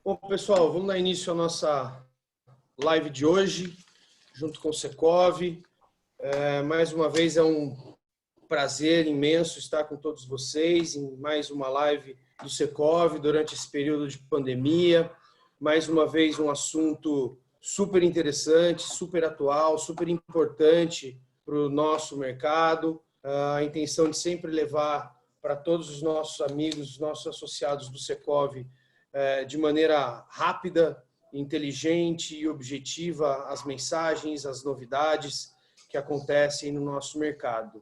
Bom, pessoal, vamos dar início à nossa live de hoje, junto com o Secov. Mais uma vez é um prazer imenso estar com todos vocês em mais uma live do Secov durante esse período de pandemia. Mais uma vez um assunto super interessante, super atual, super importante para o nosso mercado. A intenção de sempre levar para todos os nossos amigos, os nossos associados do Secov, de maneira rápida, inteligente e objetiva as mensagens, as novidades que acontecem no nosso mercado.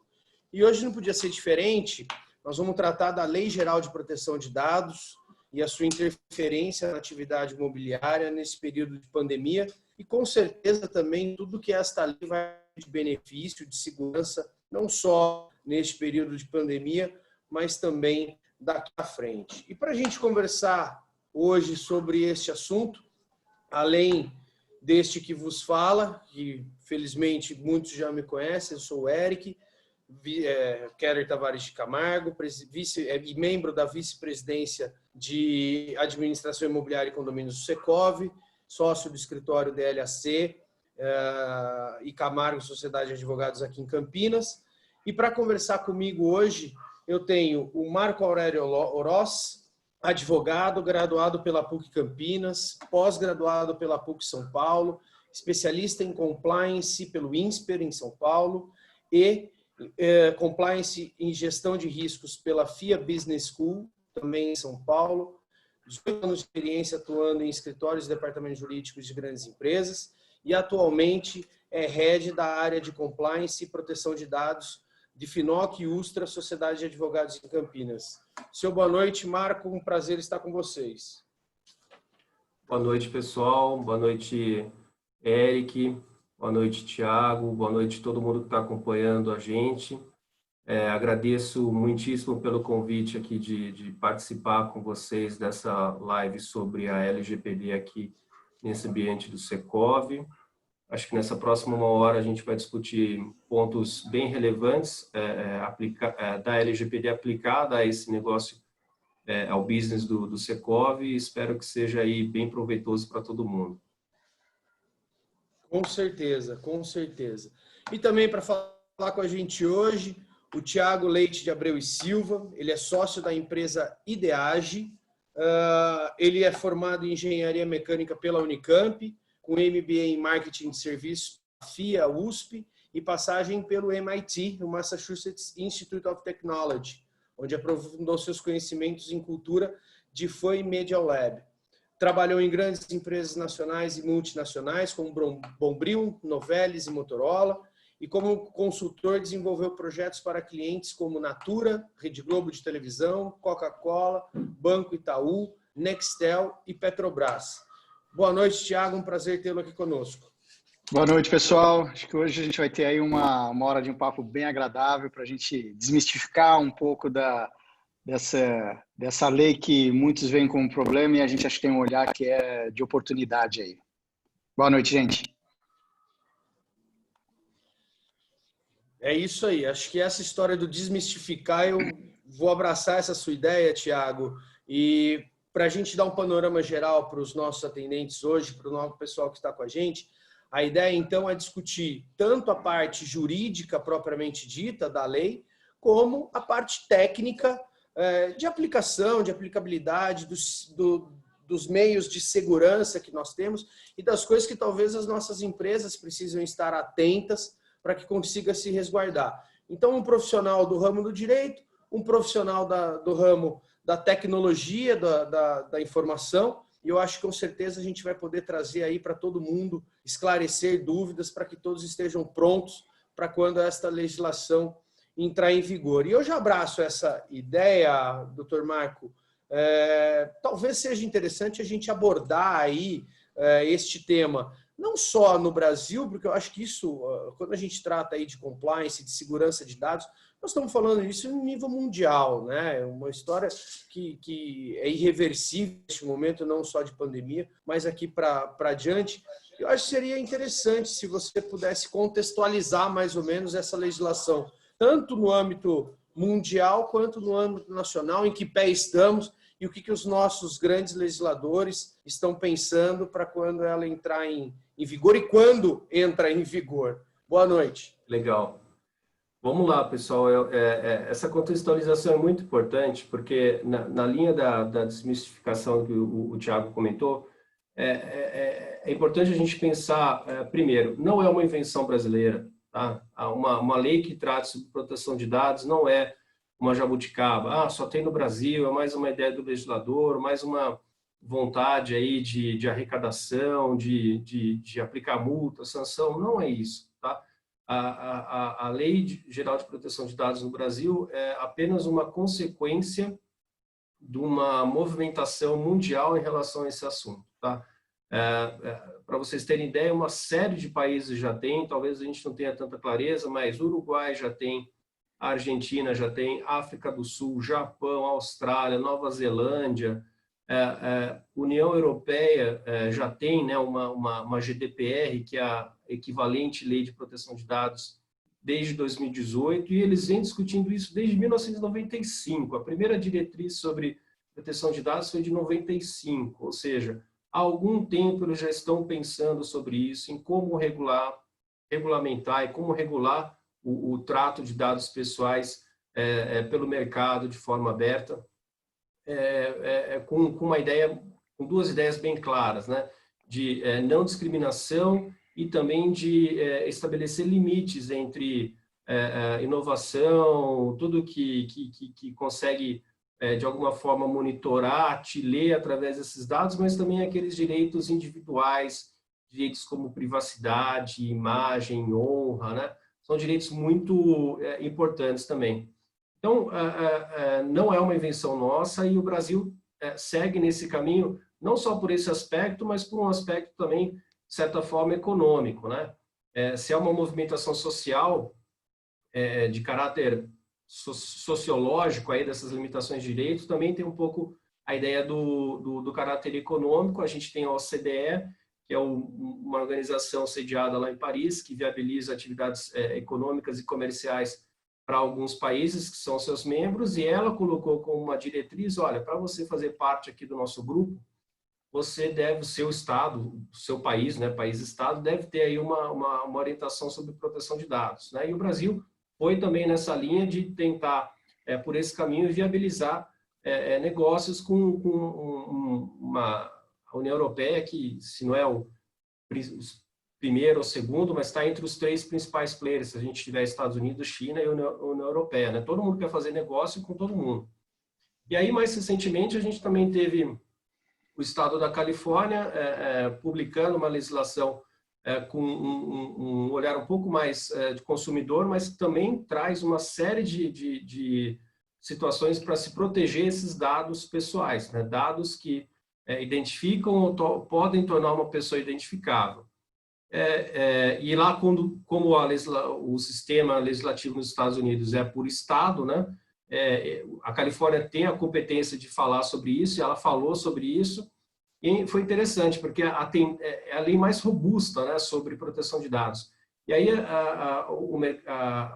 E hoje não podia ser diferente, nós vamos tratar da Lei Geral de Proteção de Dados e a sua interferência na atividade imobiliária nesse período de pandemia e, com certeza, também tudo que esta lei vai de benefício, de segurança, não só neste período de pandemia, mas também daqui à frente. E para a gente conversar hoje sobre este assunto, além deste que vos fala, que felizmente muitos já me conhecem, eu sou o Eric, Keller Tavares de Camargo, e membro da vice-presidência de Administração Imobiliária e Condomínios do Secov, sócio do escritório DLAC e Camargo Sociedade de Advogados aqui em Campinas. E para conversar comigo hoje, eu tenho o Marco Aurélio Oroz, advogado, graduado pela PUC Campinas, pós-graduado pela PUC São Paulo, especialista em compliance pelo INSPER em São Paulo e compliance em gestão de riscos pela FIA Business School, também em São Paulo, 18 anos de experiência atuando em escritórios e departamentos jurídicos de grandes empresas e atualmente é head da área de compliance e proteção de dados de Finoc e Ustra, Sociedade de Advogados em Campinas. Seu boa noite, Marco, um prazer estar com vocês. Boa noite, pessoal. Boa noite, Eric. Boa noite, Thiago. Boa noite a todo mundo que está acompanhando a gente. Agradeço muitíssimo pelo convite aqui de participar com vocês dessa live sobre a LGPD aqui nesse ambiente do Secov. Acho que nessa próxima uma hora a gente vai discutir pontos bem relevantes da LGPD aplicada a esse negócio, ao business do Secov, e espero que seja aí bem proveitoso para todo mundo. Com certeza, com certeza. E também para falar com a gente hoje, o Thiago Leite de Abreu e Silva, ele é sócio da empresa Ideage, ele é formado em Engenharia Mecânica pela Unicamp, com MBA em Marketing de Serviços, FIA, USP, e passagem pelo MIT, o Massachusetts Institute of Technology, onde aprofundou seus conhecimentos em cultura de FAM e Media Lab. Trabalhou em grandes empresas nacionais e multinacionais, como Bombril, Novelis e Motorola, e como consultor desenvolveu projetos para clientes como Natura, Rede Globo de televisão, Coca-Cola, Banco Itaú, Nextel e Petrobras. Boa noite, Thiago. Um prazer tê-lo aqui conosco. Boa noite, pessoal. Acho que hoje a gente vai ter aí uma hora de um papo bem agradável para a gente desmistificar um pouco dessa lei que muitos veem como problema e a gente acha que tem um olhar que é de oportunidade aí. Boa noite, gente. É isso aí. Acho que essa história do desmistificar, eu vou abraçar essa sua ideia, Thiago, e para a gente dar um panorama geral para os nossos atendentes hoje, para o nosso pessoal que está com a gente, a ideia, então, é discutir tanto a parte jurídica propriamente dita da lei, como a parte técnica de aplicação, de aplicabilidade dos meios de segurança que nós temos e das coisas que talvez as nossas empresas precisam estar atentas para que consiga se resguardar. Então, um profissional do ramo do direito, um profissional do ramo da tecnologia, da informação, e eu acho que com certeza a gente vai poder trazer aí para todo mundo, esclarecer dúvidas para que todos estejam prontos para quando esta legislação entrar em vigor. E eu já abraço essa ideia, doutor Marco, talvez seja interessante a gente abordar aí este tema, não só no Brasil, porque eu acho que isso, quando a gente trata aí de compliance, de segurança de dados, nós estamos falando disso em nível mundial, né? É uma história que é irreversível neste momento, não só de pandemia, mas aqui para diante. Eu acho que seria interessante se você pudesse contextualizar mais ou menos essa legislação, tanto no âmbito mundial quanto no âmbito nacional, em que pé estamos e o que os nossos grandes legisladores estão pensando para quando ela entrar em vigor e quando entra em vigor. Boa noite. Legal. Vamos lá, pessoal. Essa contextualização é muito importante, porque na linha da desmistificação que o Thiago comentou, é importante a gente pensar, primeiro, não é uma invenção brasileira. Tá? Uma lei que trata sobre proteção de dados não é uma jabuticaba. Só tem no Brasil, é mais uma ideia do legislador, mais uma vontade aí de arrecadação, de aplicar multa, sanção. Não é isso. Tá? A Lei Geral de Proteção de Dados no Brasil é apenas uma consequência de uma movimentação mundial em relação a esse assunto. Tá? Para vocês terem ideia, uma série de países já tem, talvez a gente não tenha tanta clareza, mas o Uruguai já tem, a Argentina já tem, África do Sul, Japão, Austrália, Nova Zelândia, União Europeia já tem, né, uma GDPR, que é a equivalente Lei de Proteção de Dados, desde 2018, e eles vêm discutindo isso desde 1995. A primeira diretriz sobre proteção de dados foi de 95, ou seja, há algum tempo eles já estão pensando sobre isso, em como regulamentar e como regular o trato de dados pessoais pelo mercado de forma aberta, com uma ideia, com duas ideias bem claras, né? De não discriminação e também de estabelecer limites entre inovação, tudo que consegue, de alguma forma, monitorar, te ler através desses dados, mas também aqueles direitos individuais, direitos como privacidade, imagem, honra, né? São direitos muito importantes também. Então, não é uma invenção nossa e o Brasil segue nesse caminho, não só por esse aspecto, mas por um aspecto também, de certa forma, econômico, né? Se é uma movimentação social de caráter sociológico aí dessas limitações de direitos, também tem um pouco a ideia do caráter econômico. A gente tem a OCDE, que é uma organização sediada lá em Paris, que viabiliza atividades econômicas e comerciais para alguns países que são seus membros, e ela colocou como uma diretriz, olha, para você fazer parte aqui do nosso grupo, você deve, o seu estado, o seu país, né, país-estado, deve ter aí uma orientação sobre proteção de dados, né? E o Brasil foi também nessa linha de tentar, por esse caminho, viabilizar negócios com a União Europeia, que se não é o primeiro ou segundo, mas está entre os três principais players, se a gente tiver Estados Unidos, China e União Europeia, né? Todo mundo quer fazer negócio com todo mundo. E aí, mais recentemente, a gente também teve o estado da Califórnia publicando uma legislação com um olhar um pouco mais de consumidor, mas também traz uma série de situações para se proteger esses dados pessoais, né? Dados que identificam ou podem tornar uma pessoa identificável. E lá, como o sistema legislativo nos Estados Unidos é por estado, né? A Califórnia tem a competência de falar sobre isso, e ela falou sobre isso, e foi interessante, porque é a lei mais robusta, né, sobre proteção de dados. E aí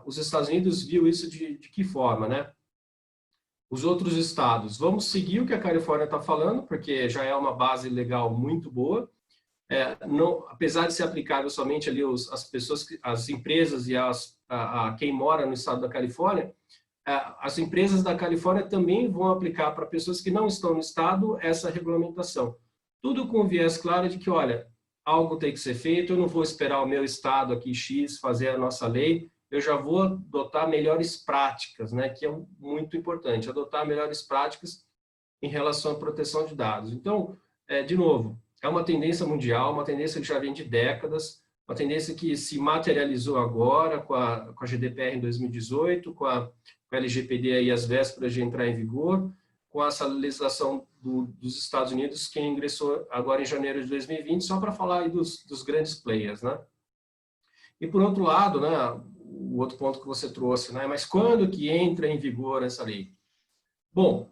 os Estados Unidos viu isso de que forma, né? Os outros estados, vamos seguir o que a Califórnia está falando, porque já é uma base legal muito boa, não, apesar de ser aplicável somente ali as pessoas, as empresas e a quem mora no estado da Califórnia, as empresas da Califórnia também vão aplicar para pessoas que não estão no estado essa regulamentação. Tudo com o viés claro de que, olha, algo tem que ser feito, eu não vou esperar o meu estado aqui, X, fazer a nossa lei, eu já vou adotar melhores práticas, né, que é muito importante, adotar melhores práticas em relação à proteção de dados. Então, de novo, é uma tendência mundial, uma tendência que já vem de décadas, uma tendência que se materializou agora com a GDPR em 2018, com a LGPD aí às vésperas de entrar em vigor, com essa legislação dos Estados Unidos que ingressou agora em janeiro de 2020, só para falar aí dos grandes players, né? E por outro lado, né, o outro ponto que você trouxe, né, mas quando que entra em vigor essa lei? Bom,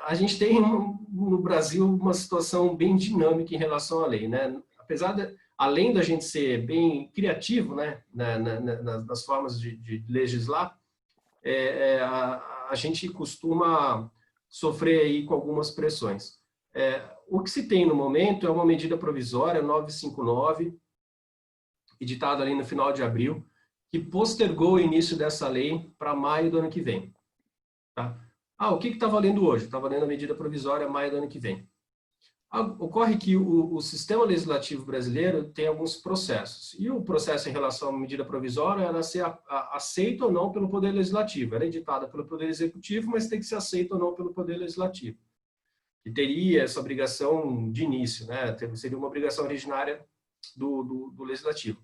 a gente tem no Brasil uma situação bem dinâmica em relação à lei, né? Além da gente ser bem criativo, né, nas formas de legislar, a gente costuma sofrer aí com algumas pressões. O que se tem no momento é uma medida provisória 959, editada ali no final de abril, que postergou o início dessa lei para maio do ano que vem. Tá? O que está valendo hoje? Está valendo a medida provisória maio do ano que vem. Ocorre que o sistema legislativo brasileiro tem alguns processos. E o processo em relação à medida provisória ela ser aceita ou não pelo Poder Legislativo. Ela é editada pelo Poder Executivo, mas tem que ser aceita ou não pelo Poder Legislativo. E teria essa obrigação de início, né? Seria uma obrigação originária do Legislativo.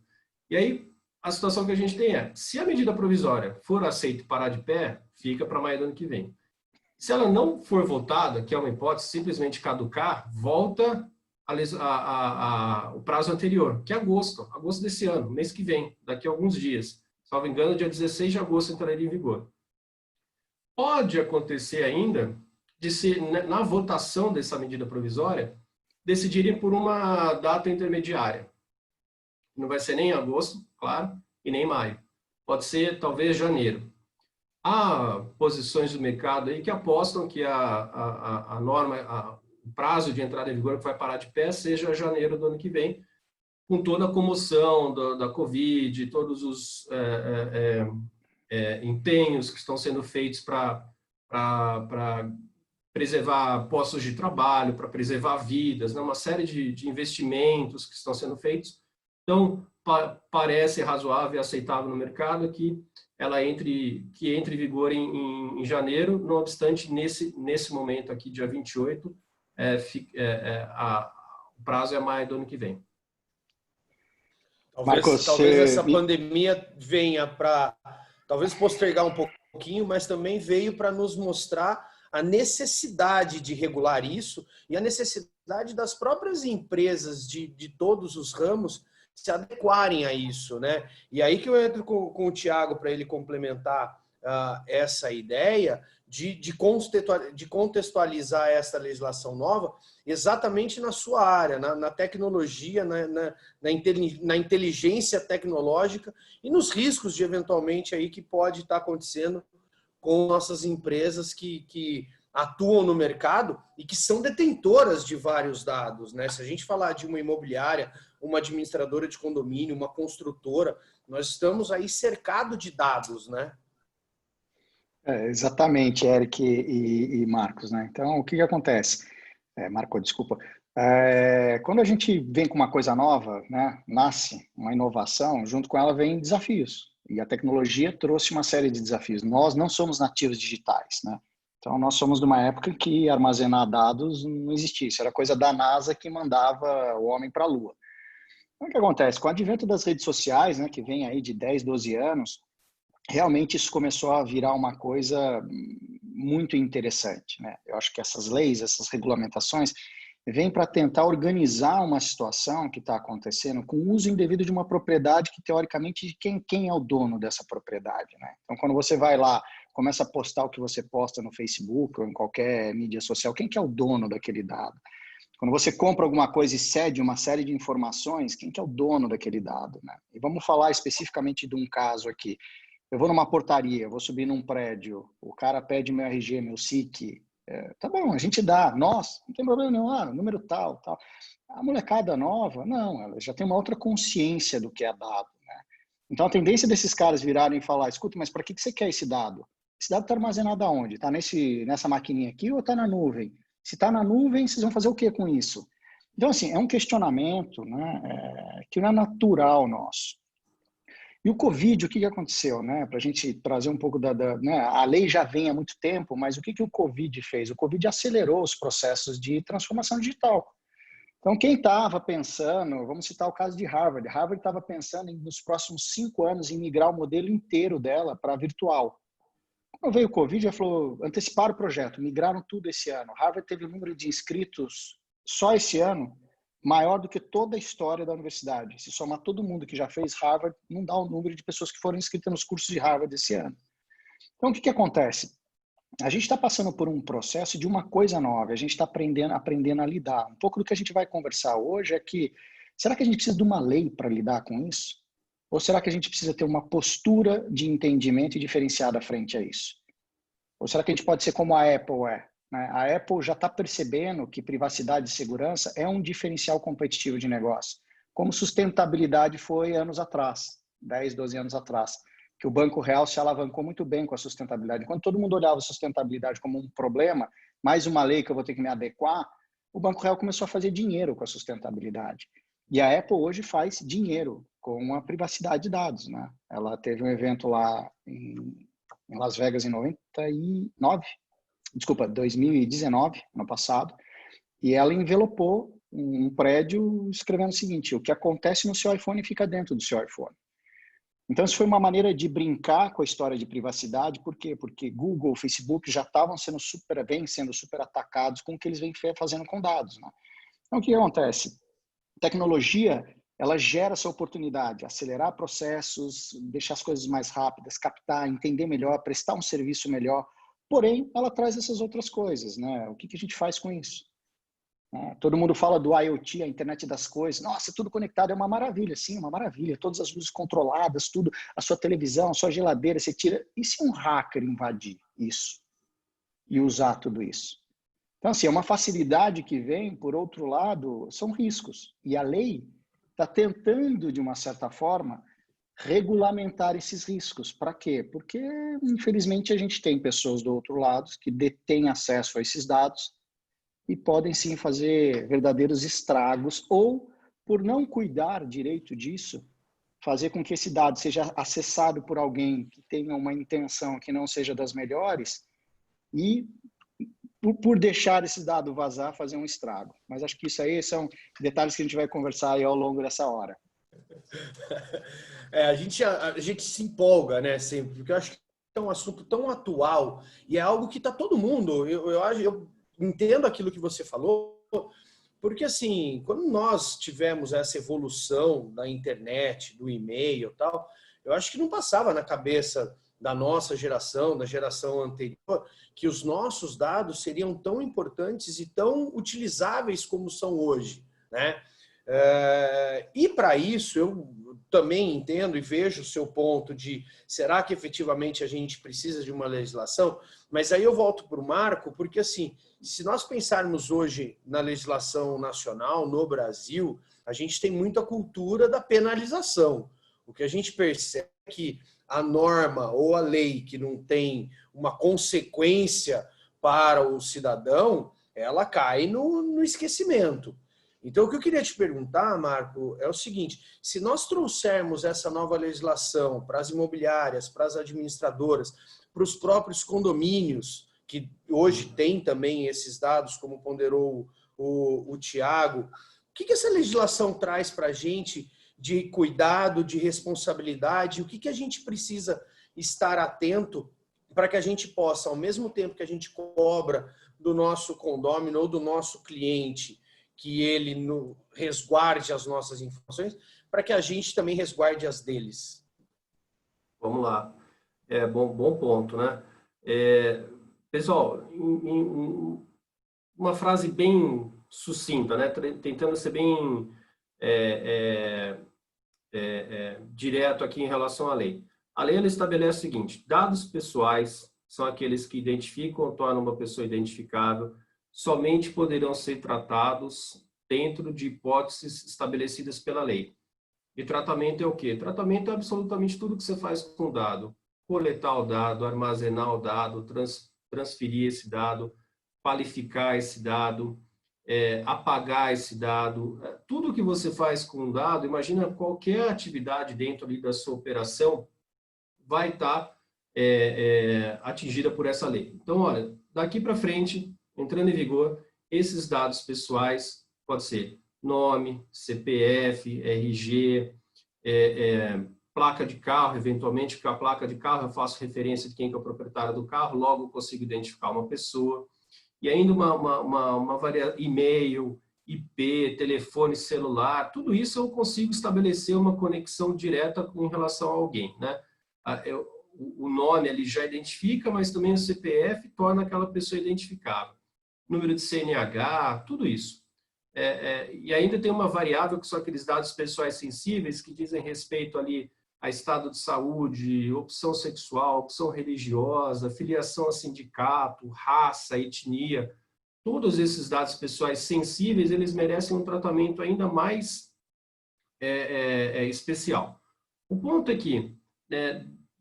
E aí, a situação que a gente tem se a medida provisória for aceita e parar de pé, fica para maio do ano que vem. Se ela não for votada, que é uma hipótese, simplesmente caducar, volta o prazo anterior, que é agosto desse ano, mês que vem, daqui a alguns dias. Salvo engano, dia 16 de agosto entraria em vigor. Pode acontecer ainda de se, na votação dessa medida provisória, decidirem por uma data intermediária. Não vai ser nem agosto, claro, e nem maio. Pode ser, talvez, janeiro. Há posições do mercado aí que apostam que a norma, o prazo de entrada em vigor que vai parar de pé seja janeiro do ano que vem, com toda a comoção da Covid, todos os empenhos que estão sendo feitos para preservar postos de trabalho, para preservar vidas, né? Uma série de investimentos que estão sendo feitos. Então, parece razoável e aceitável no mercado que ela entre em vigor em janeiro, não obstante, nesse momento aqui, dia 28, o prazo é maio do ano que vem. Talvez essa pandemia venha para, talvez postergar um pouquinho, mas também veio para nos mostrar a necessidade de regular isso e a necessidade das próprias empresas de todos os ramos se adequarem a isso, né? E aí que eu entro com o Thiago para ele complementar essa ideia de contextualizar essa legislação nova exatamente na sua área, na tecnologia, na inteligência tecnológica e nos riscos de eventualmente aí que pode estar acontecendo com nossas empresas que atuam no mercado e que são detentoras de vários dados, né? Se a gente falar de uma imobiliária, uma administradora de condomínio, uma construtora, nós estamos aí cercados de dados, né? Exatamente, Eric e Marcos, né? Então, o que acontece? Marco, desculpa. Quando a gente vem com uma coisa nova, né, nasce uma inovação, junto com ela vem desafios. E a tecnologia trouxe uma série de desafios. Nós não somos nativos digitais, né? Então, nós somos de uma época que armazenar dados não existia. Isso era coisa da NASA que mandava o homem para a Lua. Então, o que acontece? Com o advento das redes sociais, né, que vem aí de 10, 12 anos, realmente isso começou a virar uma coisa muito interessante, né? Eu acho que essas leis, essas regulamentações, vêm para tentar organizar uma situação que está acontecendo com o uso indevido de uma propriedade que, teoricamente, quem é o dono dessa propriedade, né? Então, quando você vai lá, começa a postar o que você posta no Facebook ou em qualquer mídia social, quem que é o dono daquele dado? Quando você compra alguma coisa e cede uma série de informações, quem que é o dono daquele dado, né? E vamos falar especificamente de um caso aqui. Eu vou numa portaria, eu vou subir num prédio, o cara pede meu RG, meu SIC, tá bom, a gente dá, nós, não tem problema nenhum, número tal, tal. A molecada nova, não, ela já tem uma outra consciência do que é dado, né? Então a tendência desses caras virarem e falar, escuta, mas para que você quer esse dado? Esse dado está armazenado aonde? Está nessa maquininha aqui ou está na nuvem? Se está na nuvem, vocês vão fazer o que com isso? Então, assim, é um questionamento, né, que não é natural nosso. E o Covid, o que aconteceu, né? Para a gente trazer um pouco né? A lei já vem há muito tempo, mas o que o Covid fez? O Covid acelerou os processos de transformação digital. Então, quem estava pensando, vamos citar o caso de Harvard. Harvard estava pensando nos próximos 5 anos em migrar o modelo inteiro dela para virtual. Quando veio o Covid, já falou, anteciparam o projeto, migraram tudo esse ano. Harvard teve um número de inscritos só esse ano maior do que toda a história da universidade. Se somar todo mundo que já fez Harvard, não dá o número de pessoas que foram inscritas nos cursos de Harvard esse ano. Então, o que acontece? A gente está passando por um processo de uma coisa nova, a gente está aprendendo a lidar. Um pouco do que a gente vai conversar hoje é que, será que a gente precisa de uma lei para lidar com isso? Ou será que a gente precisa ter uma postura de entendimento e diferenciada frente a isso? Ou será que a gente pode ser como a Apple é? né? A Apple já está percebendo que privacidade e segurança é um diferencial competitivo de negócio, como sustentabilidade foi anos atrás, 10, 12 anos atrás, que o Banco Real se alavancou muito bem com a sustentabilidade. Enquanto todo mundo olhava a sustentabilidade como um problema, mais uma lei que eu vou ter que me adequar, o Banco Real começou a fazer dinheiro com a sustentabilidade. E a Apple hoje faz dinheiro com a privacidade de dados, né? Ela teve um evento lá em Las Vegas em 2019, ano passado, e ela envelopou um prédio escrevendo o seguinte: o que acontece no seu iPhone fica dentro do seu iPhone. Então, isso foi uma maneira de brincar com a história de privacidade. Por quê? Porque Google, Facebook já estavam sendo super atacados com o que eles vêm fazendo com dados, né? Então, o que acontece? Tecnologia, ela gera essa oportunidade, acelerar processos, deixar as coisas mais rápidas, captar, entender melhor, prestar um serviço melhor. Porém, ela traz essas outras coisas, né? O que a gente faz com isso? Todo mundo fala do IoT, a internet das coisas. Nossa, tudo conectado, é uma maravilha. Sim, uma maravilha. Todas as luzes controladas, tudo. A sua televisão, a sua geladeira, você tira. E se um hacker invadir isso e usar tudo isso? Então, assim, é uma facilidade que vem, por outro lado, são riscos. E a lei está tentando, de uma certa forma, regulamentar esses riscos. Para quê? Porque, infelizmente, a gente tem pessoas do outro lado que detêm acesso a esses dados e podem sim fazer verdadeiros estragos, ou, por não cuidar direito disso, fazer com que esse dado seja acessado por alguém que tenha uma intenção que não seja das melhores e, por deixar esse dado vazar, fazer um estrago. Mas acho que isso aí são detalhes que a gente vai conversar aí ao longo dessa hora. A gente se empolga, né, sempre, porque eu acho que é um assunto tão atual e é algo que está todo mundo. Eu entendo aquilo que você falou, porque assim, quando nós tivemos essa evolução da internet, do e-mail e tal, eu acho que não passava na cabeça da nossa geração, da geração anterior, que os nossos dados seriam tão importantes e tão utilizáveis como são hoje, né? E para isso eu também entendo e vejo o seu ponto de será que efetivamente a gente precisa de uma legislação? Mas aí eu volto para o Marco, porque assim, se nós pensarmos hoje na legislação nacional, no Brasil, a gente tem muita cultura da penalização. O que a gente percebe é que a norma ou a lei que não tem uma consequência para o cidadão, ela cai no esquecimento. Então, o que eu queria te perguntar, Marco, é o seguinte: se nós trouxermos essa nova legislação para as imobiliárias, para as administradoras, para os próprios condomínios, que hoje tem também esses dados, como ponderou o Tiago, o que essa legislação traz para a gente de cuidado, de responsabilidade? O que a gente precisa estar atento para que a gente possa, ao mesmo tempo que a gente cobra do nosso condômino ou do nosso cliente, que ele resguarde as nossas informações, para que a gente também resguarde as deles? Vamos lá. Bom ponto, né? Pessoal, uma frase bem sucinta, né? Tentando ser bem direto aqui em relação à lei. A lei ela estabelece o seguinte: dados pessoais são aqueles que identificam ou tornam uma pessoa identificável, somente poderão ser tratados dentro de hipóteses estabelecidas pela lei. E tratamento é o quê? Tratamento é absolutamente tudo que você faz com o dado. Coletar o dado, armazenar o dado, transferir esse dado, qualificar esse dado, apagar esse dado. Tudo que você faz com o dado, imagina qualquer atividade dentro ali da sua operação, vai estar atingida por essa lei. Então, olha, daqui para frente, entrando em vigor, esses dados pessoais, pode ser nome, CPF, RG, placa de carro, eventualmente, porque a placa de carro eu faço referência de quem que é o proprietário do carro, logo eu consigo identificar uma pessoa. E ainda uma variedade, e-mail, IP, telefone celular, tudo isso eu consigo estabelecer uma conexão direta em relação a alguém, né? O nome ele já identifica, mas também o CPF torna aquela pessoa identificável. Número de CNH, tudo isso. E ainda tem uma variável que são aqueles dados pessoais sensíveis que dizem respeito ali a estado de saúde, opção sexual, opção religiosa, filiação a sindicato, raça, etnia, todos esses dados pessoais sensíveis, eles merecem um tratamento ainda mais especial. O ponto é que,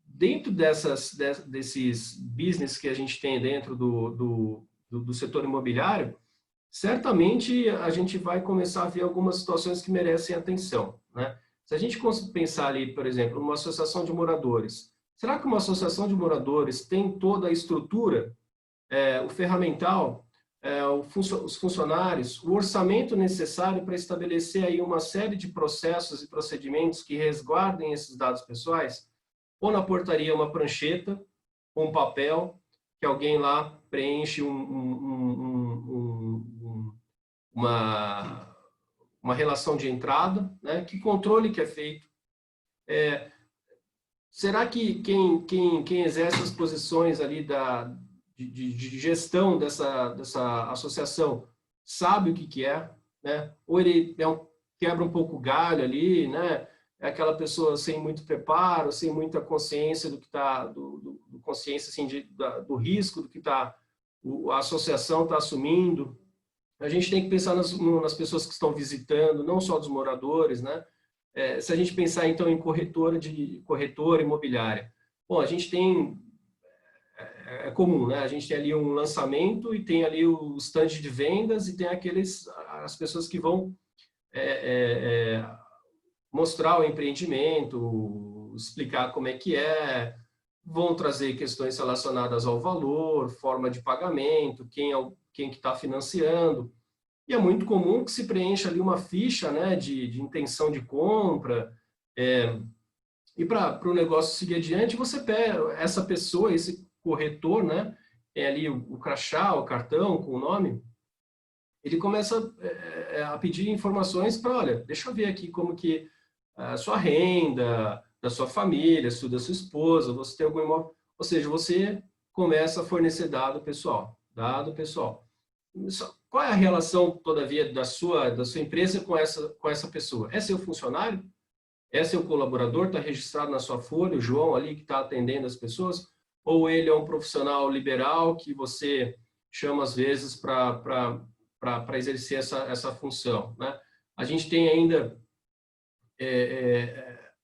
dentro desses business que a gente tem dentro do setor imobiliário, certamente a gente vai começar a ver algumas situações que merecem atenção, né? Se a gente pensar ali, por exemplo, numa associação de moradores, será que uma associação de moradores tem toda a estrutura, o ferramental, os funcionários, o orçamento necessário para estabelecer aí uma série de processos e procedimentos que resguardem esses dados pessoais? Ou na portaria uma prancheta, um papel, que alguém lá preenche uma relação de entrada, né? Que controle que é feito? Será que quem exerce as posições ali de gestão dessa associação sabe o que é, né? Ou ele quebra um pouco o galho ali, né? É aquela pessoa sem muito preparo, sem muita consciência do que está, consciência assim, do risco do que a associação está assumindo. A gente tem que pensar nas pessoas que estão visitando, não só dos moradores, né? Se a gente pensar então em corretora imobiliária, bom, a gente tem é comum, né? A gente tem ali um lançamento e tem ali o stand de vendas e tem as pessoas que vão mostrar o empreendimento, explicar como é que vão trazer questões relacionadas ao valor, forma de pagamento, quem que está financiando. E é muito comum que se preencha ali uma ficha, né, de intenção de compra, e para o negócio seguir adiante, você pega essa pessoa, esse corretor, né, tem ali o crachá, o cartão com o nome, ele começa a pedir informações para, olha, deixa eu ver aqui como que a sua renda, da sua família, da sua esposa, você tem algum imóvel, ou seja, você começa a fornecer dado pessoal. Qual é a relação, todavia, da sua empresa com essa pessoa? É seu funcionário? É seu colaborador? Está registrado na sua folha, o João ali que está atendendo as pessoas? Ou ele é um profissional liberal que você chama, às vezes, para exercer essa função, né? A gente tem ainda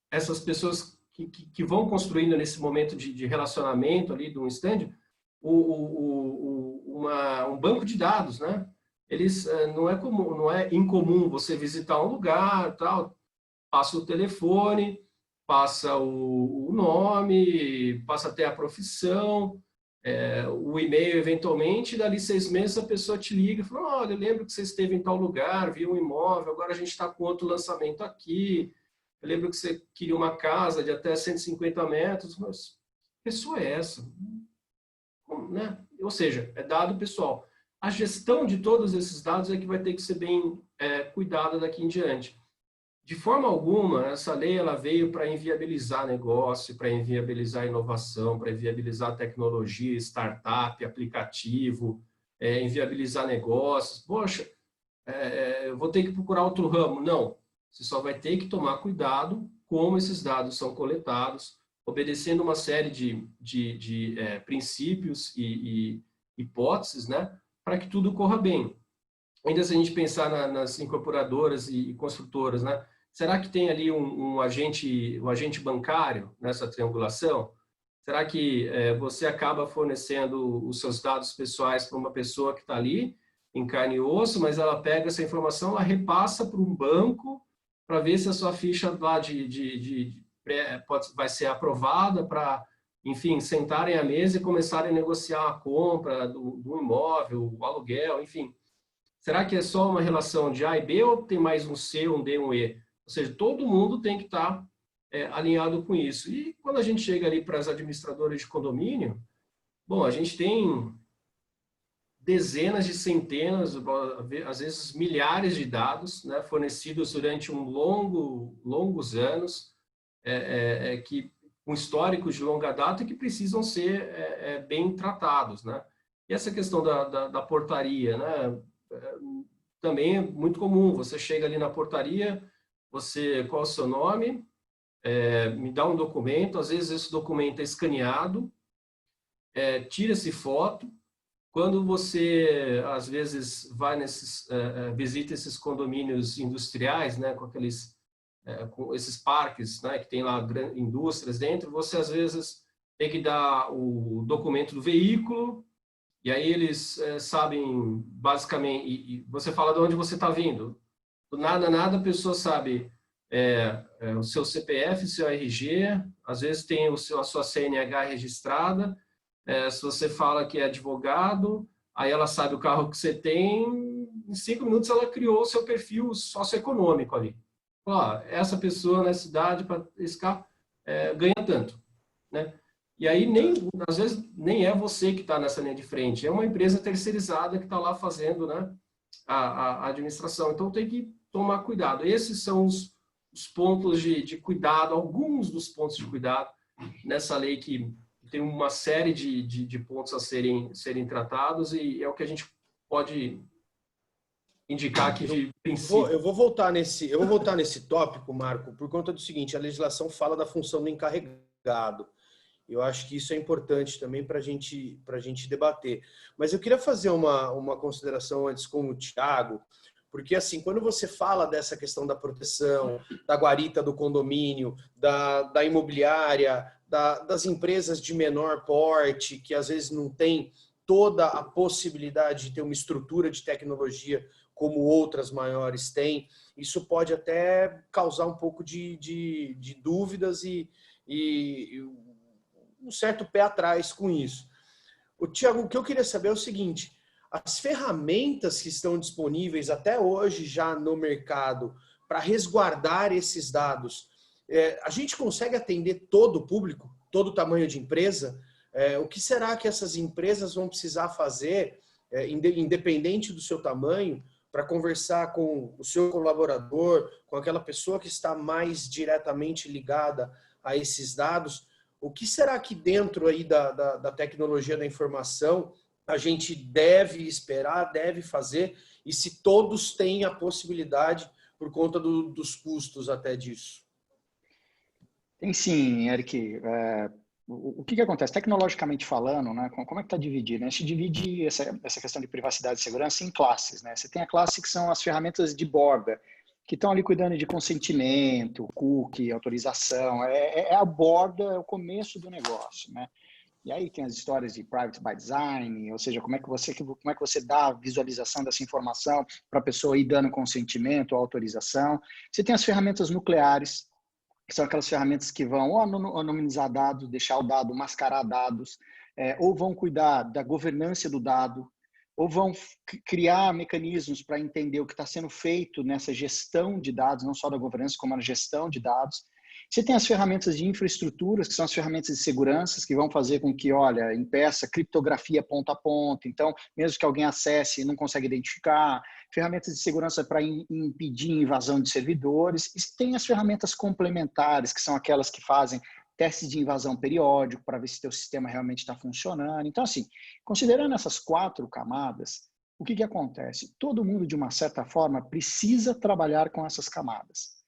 essas pessoas que vão construindo nesse momento de relacionamento ali de um stand, um banco de dados, né? Eles não é incomum você visitar um lugar, tal, passa o telefone, passa o nome, passa até a profissão, o e-mail eventualmente, e dali 6 meses a pessoa te liga e fala, olha, eu lembro que você esteve em tal lugar, viu um imóvel, agora a gente está com outro lançamento aqui, eu lembro que você queria uma casa de até 150 metros, mas que pessoa é essa? Né? Ou seja, é dado pessoal. A gestão de todos esses dados é que vai ter que ser bem cuidada daqui em diante. De forma alguma, essa lei ela veio para inviabilizar negócio, para inviabilizar inovação, para inviabilizar tecnologia, startup, aplicativo, inviabilizar negócios. Poxa, eu vou ter que procurar outro ramo. Não, você só vai ter que tomar cuidado como esses dados são coletados, obedecendo uma série de princípios e hipóteses, né, para que tudo corra bem. Ainda se a gente pensar nas incorporadoras e construtoras, né, será que tem ali um agente bancário nessa triangulação? Será que você acaba fornecendo os seus dados pessoais para uma pessoa que está ali, em carne e osso, mas ela pega essa informação, ela repassa para um banco para ver se a sua ficha lá vai ser aprovada para, enfim, sentarem à mesa e começarem a negociar a compra do imóvel, o aluguel, enfim. Será que é só uma relação de A e B ou tem mais um C, um D, um E? Ou seja, todo mundo tem que estar alinhado com isso. E quando a gente chega ali para as administradoras de condomínio, bom, a gente tem dezenas de centenas, às vezes milhares de dados, né, fornecidos durante longos anos, com históricos de longa data que precisam ser bem tratados, né? E essa questão da portaria, né, também é muito comum. Você chega ali na portaria, qual é o seu nome? me dá um documento, às vezes esse documento é escaneado, tira-se foto. Quando você, às vezes, vai visita esses condomínios industriais, né, com esses parques, né, que tem lá indústrias dentro, você, às vezes, tem que dar o documento do veículo, e aí eles sabem, basicamente, e você fala de onde você está vindo. Do nada, nada, a pessoa sabe o seu CPF, seu RG, às vezes tem a sua CNH registrada, se você fala que é advogado, aí ela sabe o carro que você tem, em 5 minutos ela criou o seu perfil socioeconômico ali. Essa pessoa na cidade, para esse carro, ganha tanto, né? E aí, às vezes, nem é você que está nessa linha de frente, é uma empresa terceirizada que está lá fazendo, né, a administração. Então, tem que tomar cuidado. Esses são os pontos de cuidado, alguns dos pontos de cuidado nessa lei que tem uma série de pontos a serem tratados, e é o que a gente pode indicar aqui de princípio. Eu vou voltar nesse tópico, Marco, por conta do seguinte: a legislação fala da função do encarregado. Eu acho que isso é importante também para a gente debater. Mas eu queria fazer uma consideração antes com o Thiago, porque assim, quando você fala dessa questão da proteção, da guarita do condomínio, da imobiliária, das empresas de menor porte, que às vezes não tem toda a possibilidade de ter uma estrutura de tecnologia como outras maiores têm, isso pode até causar um pouco de dúvidas e um certo pé atrás com isso. Tiago, o que eu queria saber é o seguinte: as ferramentas que estão disponíveis até hoje já no mercado para resguardar esses dados, a gente consegue atender todo o público, todo o tamanho de empresa? O que será que essas empresas vão precisar fazer, independente do seu tamanho, para conversar com o seu colaborador, com aquela pessoa que está mais diretamente ligada a esses dados? O que será que dentro aí da tecnologia da informação a gente deve esperar, deve fazer, e se todos têm a possibilidade por conta dos custos até disso? Tem sim, Eric. O que acontece? Tecnologicamente falando, né, como é que está dividido? A gente divide essa questão de privacidade e segurança em classes. Né? Você tem a classe que são as ferramentas de borda, que estão ali cuidando de consentimento, cookie, autorização. É a borda, é o começo do negócio. Né? E aí tem as histórias de private by design, ou seja, como é que você dá a visualização dessa informação para a pessoa ir dando consentimento, autorização. Você tem as ferramentas nucleares, que são aquelas ferramentas que vão ou anonimizar dados, deixar o dado, mascarar dados, ou vão cuidar da governança do dado, ou vão criar mecanismos para entender o que está sendo feito nessa gestão de dados, não só da governança, como na gestão de dados. Você tem as ferramentas de infraestruturas, que são as ferramentas de segurança, que vão fazer com que, olha, impeça criptografia ponto a ponto, então, mesmo que alguém acesse e não consegue identificar, ferramentas de segurança para impedir invasão de servidores, e tem as ferramentas complementares, que são aquelas que fazem testes de invasão periódico para ver se o teu sistema realmente está funcionando. Então, assim, considerando essas 4 camadas, o que acontece? Todo mundo, de uma certa forma, precisa trabalhar com essas camadas.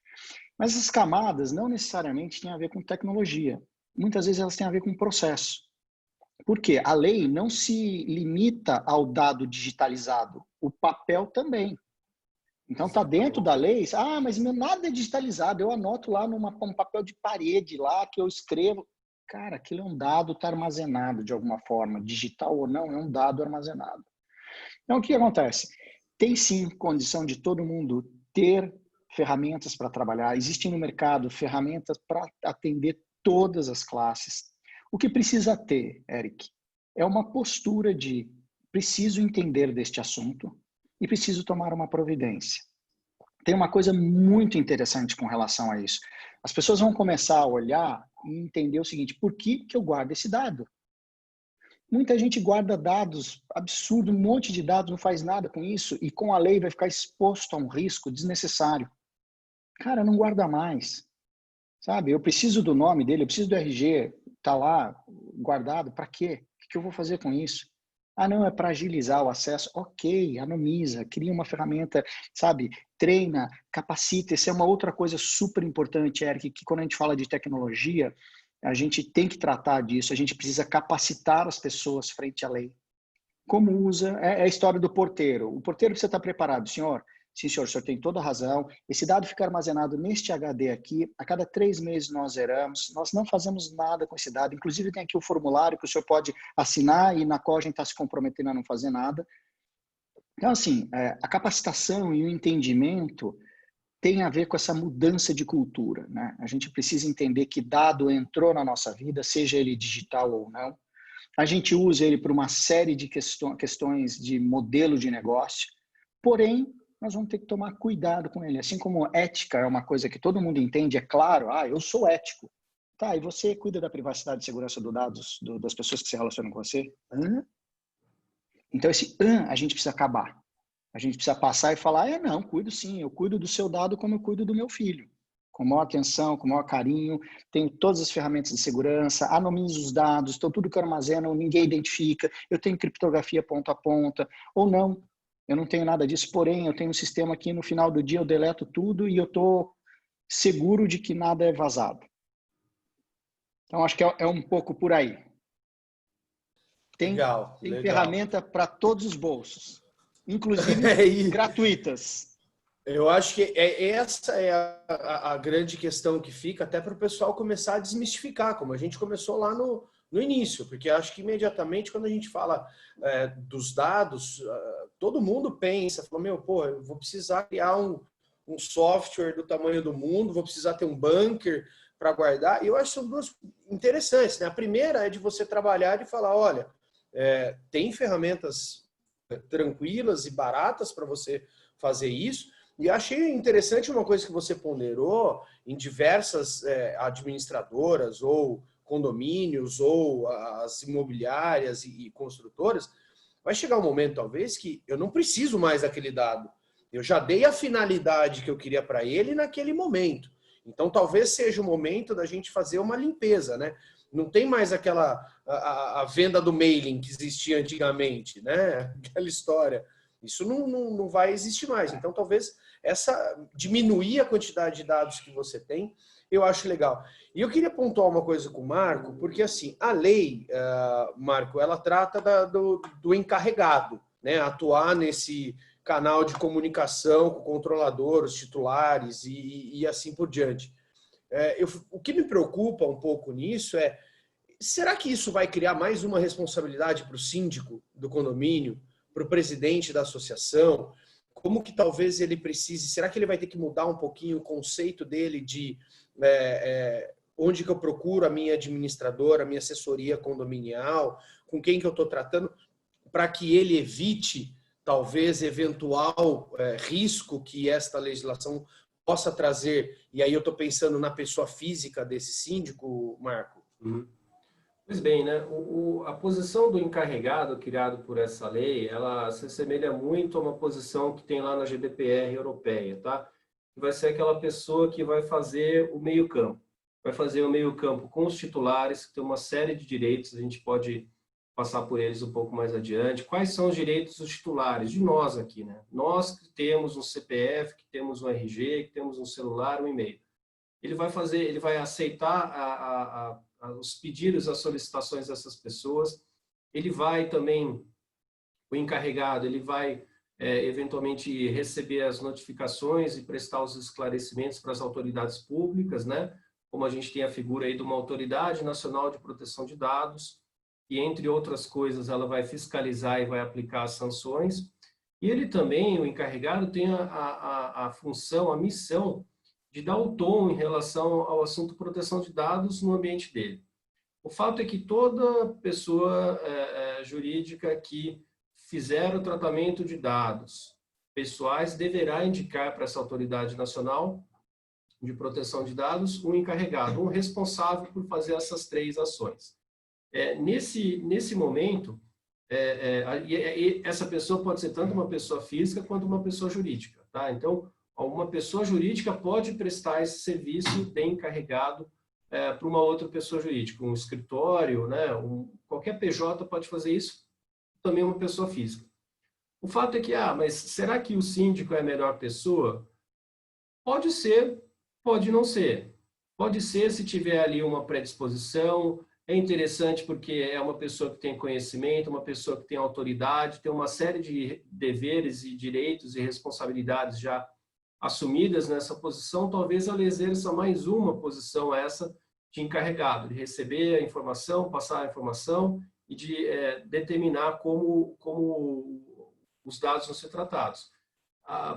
Mas essas camadas não necessariamente têm a ver com tecnologia. Muitas vezes elas têm a ver com processo. Por quê? A lei não se limita ao dado digitalizado. O papel também. Então está dentro da lei. Mas nada é digitalizado. Eu anoto lá num papel de parede lá que eu escrevo. Cara, aquilo é um dado, está armazenado de alguma forma. Digital ou não, é um dado armazenado. Então o que acontece? Tem sim condição de todo mundo ter ferramentas para trabalhar, existem no mercado ferramentas para atender todas as classes. O que precisa ter, Eric, é uma postura de preciso entender deste assunto e preciso tomar uma providência. Tem uma coisa muito interessante com relação a isso. As pessoas vão começar a olhar e entender o seguinte: por que eu guardo esse dado? Muita gente guarda dados absurdos, um monte de dados, não faz nada com isso, e com a lei vai ficar exposto a um risco desnecessário. Cara, não guarda mais, sabe? Eu preciso do nome dele, eu preciso do RG, tá lá guardado, para quê? O que eu vou fazer com isso? Ah, não, é para agilizar o acesso. Ok, anonimiza, cria uma ferramenta, sabe? Treina, capacita. Essa é uma outra coisa super importante, Eric, que quando a gente fala de tecnologia, a gente tem que tratar disso. A gente precisa capacitar as pessoas frente à lei. Como usa, é a história do porteiro. O porteiro precisa estar preparado, senhor. Sim, senhor, o senhor tem toda a razão. Esse dado fica armazenado neste HD aqui. A cada 3 meses nós zeramos. Nós não fazemos nada com esse dado. Inclusive tem aqui o formulário que o senhor pode assinar e na qual a gente está se comprometendo a não fazer nada. Então, assim, a capacitação e o entendimento tem a ver com essa mudança de cultura, né? A gente precisa entender que dado entrou na nossa vida, seja ele digital ou não. A gente usa ele para uma série de questões de modelo de negócio, porém, nós vamos ter que tomar cuidado com ele. Assim como ética é uma coisa que todo mundo entende, é claro, eu sou ético. Tá, e você cuida da privacidade e segurança dos dados das pessoas que se relacionam com você? Hã? Então, esse a gente precisa acabar. A gente precisa passar e falar, não, cuido sim, eu cuido do seu dado como eu cuido do meu filho. Com maior atenção, com maior carinho, tenho todas as ferramentas de segurança, anonimizo os dados, então tudo que eu armazeno, ninguém identifica, eu tenho criptografia ponta a ponta, ou não, eu não tenho nada disso, porém eu tenho um sistema que no final do dia eu deleto tudo e eu estou seguro de que nada é vazado. Então acho que é um pouco por aí. Tem ferramenta para todos os bolsos, inclusive gratuitas. Eu acho que essa é a grande questão que fica, até para o pessoal começar a desmistificar, como a gente começou lá no início, porque acho que imediatamente quando a gente fala dos dados, todo mundo pensa, fala, eu vou precisar criar um software do tamanho do mundo, vou precisar ter um bunker para guardar. E eu acho que são duas interessantes, né? A primeira é de você trabalhar e falar, olha, tem ferramentas tranquilas e baratas para você fazer isso. E achei interessante uma coisa que você ponderou em diversas administradoras ou condomínios ou as imobiliárias e construtoras. Vai chegar um momento, talvez, que eu não preciso mais daquele dado. Eu já dei a finalidade que eu queria para ele naquele momento. Então, talvez seja o momento da gente fazer uma limpeza, né? Não tem mais a venda do mailing que existia antigamente, né? Aquela história. Isso não vai existir mais. Então, talvez diminuir a quantidade de dados que você tem, eu acho legal. E eu queria pontuar uma coisa com o Marco, porque assim, a lei, Marco, ela trata do encarregado, né? Atuar nesse canal de comunicação com o controlador, os titulares e assim por diante. O que me preocupa um pouco nisso será que isso vai criar mais uma responsabilidade para o síndico do condomínio, para o presidente da associação? Como que talvez ele precise, será que ele vai ter que mudar um pouquinho o conceito dele de onde que eu procuro a minha administradora, a minha assessoria condominial, com quem que eu estou tratando, para que ele evite talvez eventual risco que esta legislação possa trazer? E aí eu estou pensando na pessoa física desse síndico, Marco. Pois bem, né? A posição do encarregado criado por essa lei, ela se assemelha muito a uma posição que tem lá na GDPR europeia, tá? Vai ser aquela pessoa que vai fazer o meio-campo. Vai fazer o meio-campo com os titulares, que tem uma série de direitos, a gente pode passar por eles um pouco mais adiante. Quais são os direitos dos titulares? De nós aqui, né? Nós que temos um CPF, que temos um RG, que temos um celular, um e-mail. Ele vai aceitar os pedidos, as solicitações dessas pessoas. Ele vai também, o encarregado, ele vai eventualmente receber as notificações e prestar os esclarecimentos para as autoridades públicas, né? Como a gente tem a figura aí de uma Autoridade Nacional de Proteção de Dados, e entre outras coisas ela vai fiscalizar e vai aplicar as sanções. E ele também, o encarregado, tem a função, a missão de dar o tom em relação ao assunto proteção de dados no ambiente dele. O fato é que toda pessoa jurídica que fizer o tratamento de dados pessoais deverá indicar para essa Autoridade Nacional de Proteção de Dados um encarregado, um responsável por fazer essas 3 ações. Nesse momento, essa pessoa pode ser tanto uma pessoa física quanto uma pessoa jurídica, tá? Então, uma pessoa jurídica pode prestar esse serviço de encarregado para uma outra pessoa jurídica, um escritório, né? Qualquer PJ pode fazer isso, também uma pessoa física. O fato é que, mas será que o síndico é a melhor pessoa? Pode ser, pode não ser. Pode ser se tiver ali uma predisposição, é interessante porque é uma pessoa que tem conhecimento, uma pessoa que tem autoridade, tem uma série de deveres e direitos e responsabilidades já assumidas nessa posição, talvez ela exerça mais uma posição essa de encarregado, de receber a informação, passar a informação e de determinar como os dados vão ser tratados.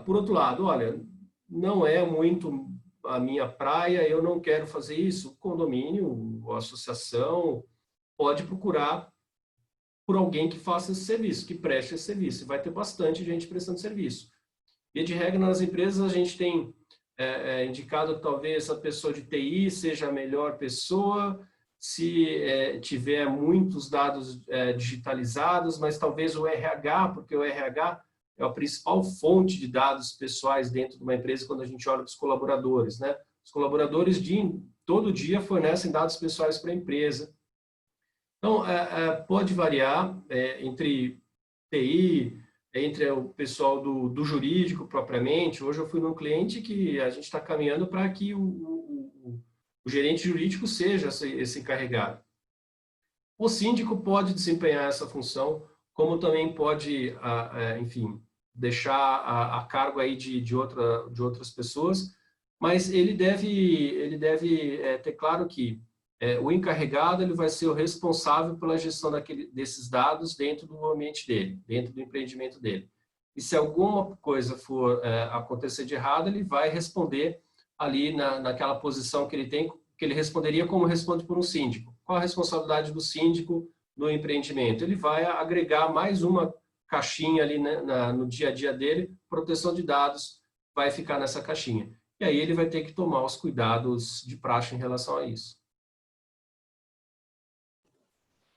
Por outro lado, olha, não é muito a minha praia, eu não quero fazer isso. O condomínio, a associação, pode procurar por alguém que faça esse serviço, que preste esse serviço. E vai ter bastante gente prestando serviço. E, de regra, nas empresas, a gente tem indicado que talvez a pessoa de TI seja a melhor pessoa, se tiver muitos dados digitalizados, mas talvez o RH, porque o RH é a principal fonte de dados pessoais dentro de uma empresa quando a gente olha para os colaboradores, né? Os colaboradores todo dia fornecem dados pessoais para a empresa. Então, pode variar entre TI, entre o pessoal do jurídico propriamente. Hoje eu fui num cliente que a gente está caminhando para que o gerente jurídico seja esse encarregado. O síndico pode desempenhar essa função, como também pode, enfim, deixar a cargo aí de outras pessoas, mas ele deve ter claro que o encarregado ele vai ser o responsável pela gestão desses dados dentro do ambiente dele, dentro do empreendimento dele. E se alguma coisa for acontecer de errado, ele vai responder ali naquela posição que ele tem, que ele responderia como responde por um síndico. Qual a responsabilidade do síndico no empreendimento? Ele vai agregar mais uma caixinha ali, né, no dia a dia dele, proteção de dados vai ficar nessa caixinha. E aí ele vai ter que tomar os cuidados de praxe em relação a isso.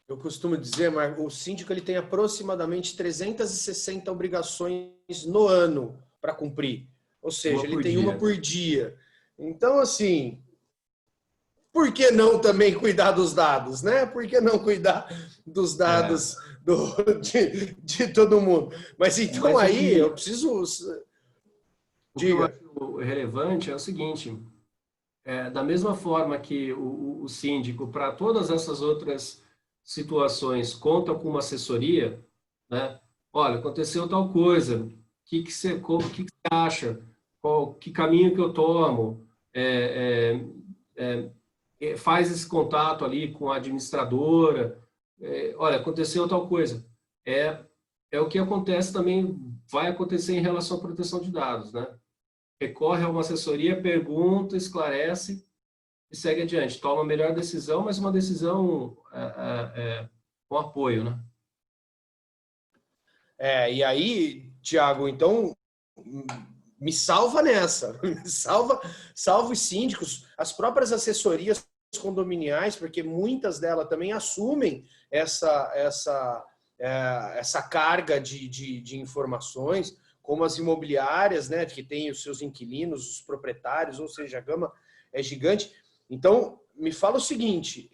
Eu costumo dizer, mas o síndico ele tem aproximadamente 360 obrigações no ano para cumprir. Ou seja, ele tem uma por dia. Então, assim, por que não também cuidar dos dados, né? Por que não cuidar dos dados de todo mundo? Mas então eu preciso... O que eu acho relevante é o seguinte, da mesma forma que o síndico, para todas essas outras situações, conta com uma assessoria, né? Olha, aconteceu tal coisa, o que você acha? Que caminho que eu tomo? Faz esse contato ali com a administradora, olha, aconteceu tal coisa. É o que acontece também, vai acontecer em relação à proteção de dados, né? Recorre a uma assessoria, pergunta, esclarece e segue adiante. Toma a melhor decisão, mas uma decisão com apoio, né? E aí, Tiago, então, me salva nessa. Salva os síndicos, as próprias assessorias condominiais, porque muitas delas também assumem essa carga de informações, como as imobiliárias, né, que têm os seus inquilinos, os proprietários, ou seja, a gama é gigante. Então, me fala o seguinte,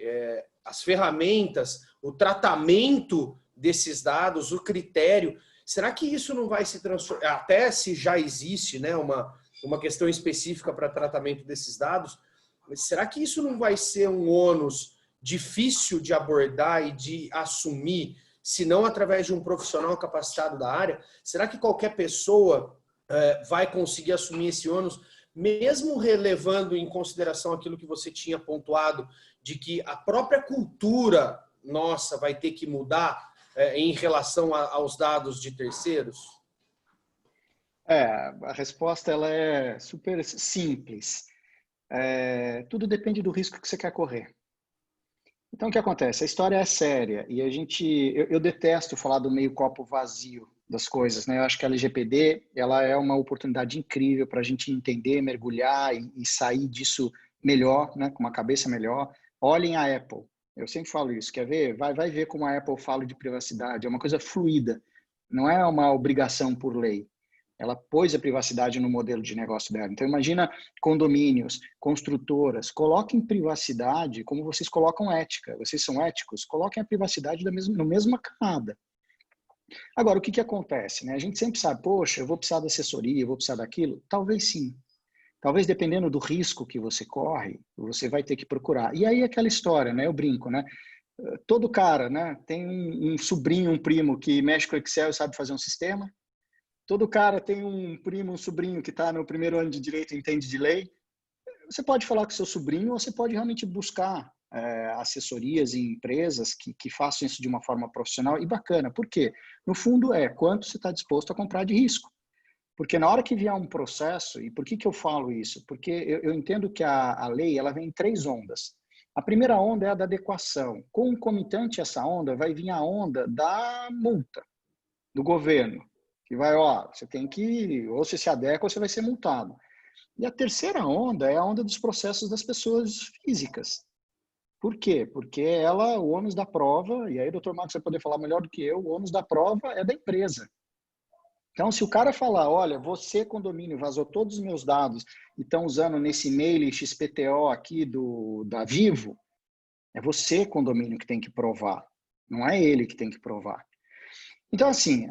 as ferramentas, o tratamento desses dados, o critério, será que isso não vai se transformar, até se já existe, né, uma questão específica para tratamento desses dados, mas será que isso não vai ser um ônus difícil de abordar e de assumir, se não através de um profissional capacitado da área? Será que qualquer pessoa vai conseguir assumir esse ônus, mesmo relevando em consideração aquilo que você tinha pontuado, de que a própria cultura nossa vai ter que mudar em relação aos dados de terceiros? A resposta ela é super simples. Tudo depende do risco que você quer correr. Então, o que acontece? A história é séria e eu detesto falar do meio copo vazio das coisas, né? Eu acho que a LGPD ela é uma oportunidade incrível para a gente entender, mergulhar e sair disso melhor, né? Com uma cabeça melhor. Olhem a Apple. Eu sempre falo isso. Quer ver? Vai ver como a Apple fala de privacidade. É uma coisa fluida. Não é uma obrigação por lei. Ela pôs a privacidade no modelo de negócio dela. Então, imagina condomínios, construtoras, coloquem privacidade como vocês colocam ética. Vocês são éticos? Coloquem a privacidade no mesma camada. Agora, o que acontece, né? A gente sempre sabe, poxa, eu vou precisar da assessoria, eu vou precisar daquilo. Talvez sim. Talvez dependendo do risco que você corre, você vai ter que procurar. E aí aquela história, né? Eu brinco, né? Todo cara, né? Tem um sobrinho, um primo que mexe com Excel e sabe fazer um sistema. Todo cara tem um primo, um sobrinho que está no primeiro ano de direito e entende de lei. Você pode falar com seu sobrinho ou você pode realmente buscar assessorias em empresas que façam isso de uma forma profissional e bacana. Por quê? No fundo é quanto você está disposto a comprar de risco. Porque na hora que vier um processo, e por que eu falo isso? Porque eu entendo que a lei ela vem em 3 ondas. A primeira onda é a da adequação. Concomitante a essa onda vai vir a onda da multa do governo, que vai, ó, você tem que, ou você se adequa ou você vai ser multado. E a terceira onda é a onda dos processos das pessoas físicas. Por quê? Porque o ônus da prova, e aí, doutor Marcos, você vai poder falar melhor do que eu, o ônus da prova é da empresa. Então, se o cara falar, olha, você, condomínio, vazou todos os meus dados e estão usando nesse e-mail XPTO aqui da Vivo, é você, condomínio, que tem que provar. Não é ele que tem que provar. Então, assim,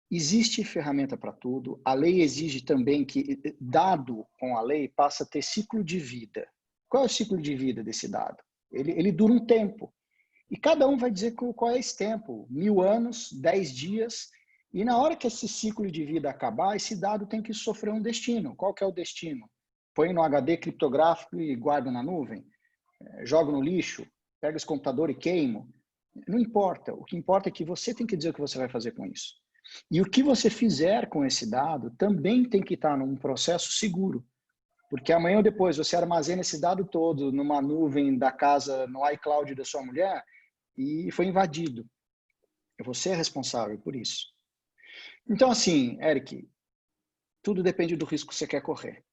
existe ferramenta para tudo. A lei exige também que, dado com a lei, passa a ter ciclo de vida. Qual é o ciclo de vida desse dado? Ele dura um tempo. E cada um vai dizer qual é esse tempo. 1000 anos, 10 dias. E na hora que esse ciclo de vida acabar, esse dado tem que sofrer um destino. Qual que é o destino? Põe no HD criptográfico e guarda na nuvem? Jogo no lixo? Pega esse computador e queimo? Não importa. O que importa é que você tem que dizer o que você vai fazer com isso. E o que você fizer com esse dado também tem que estar num processo seguro. Porque amanhã ou depois você armazena esse dado todo numa nuvem da casa, no iCloud da sua mulher, e foi invadido. Você é responsável por isso. Então, assim, Eric, tudo depende do risco que você quer correr.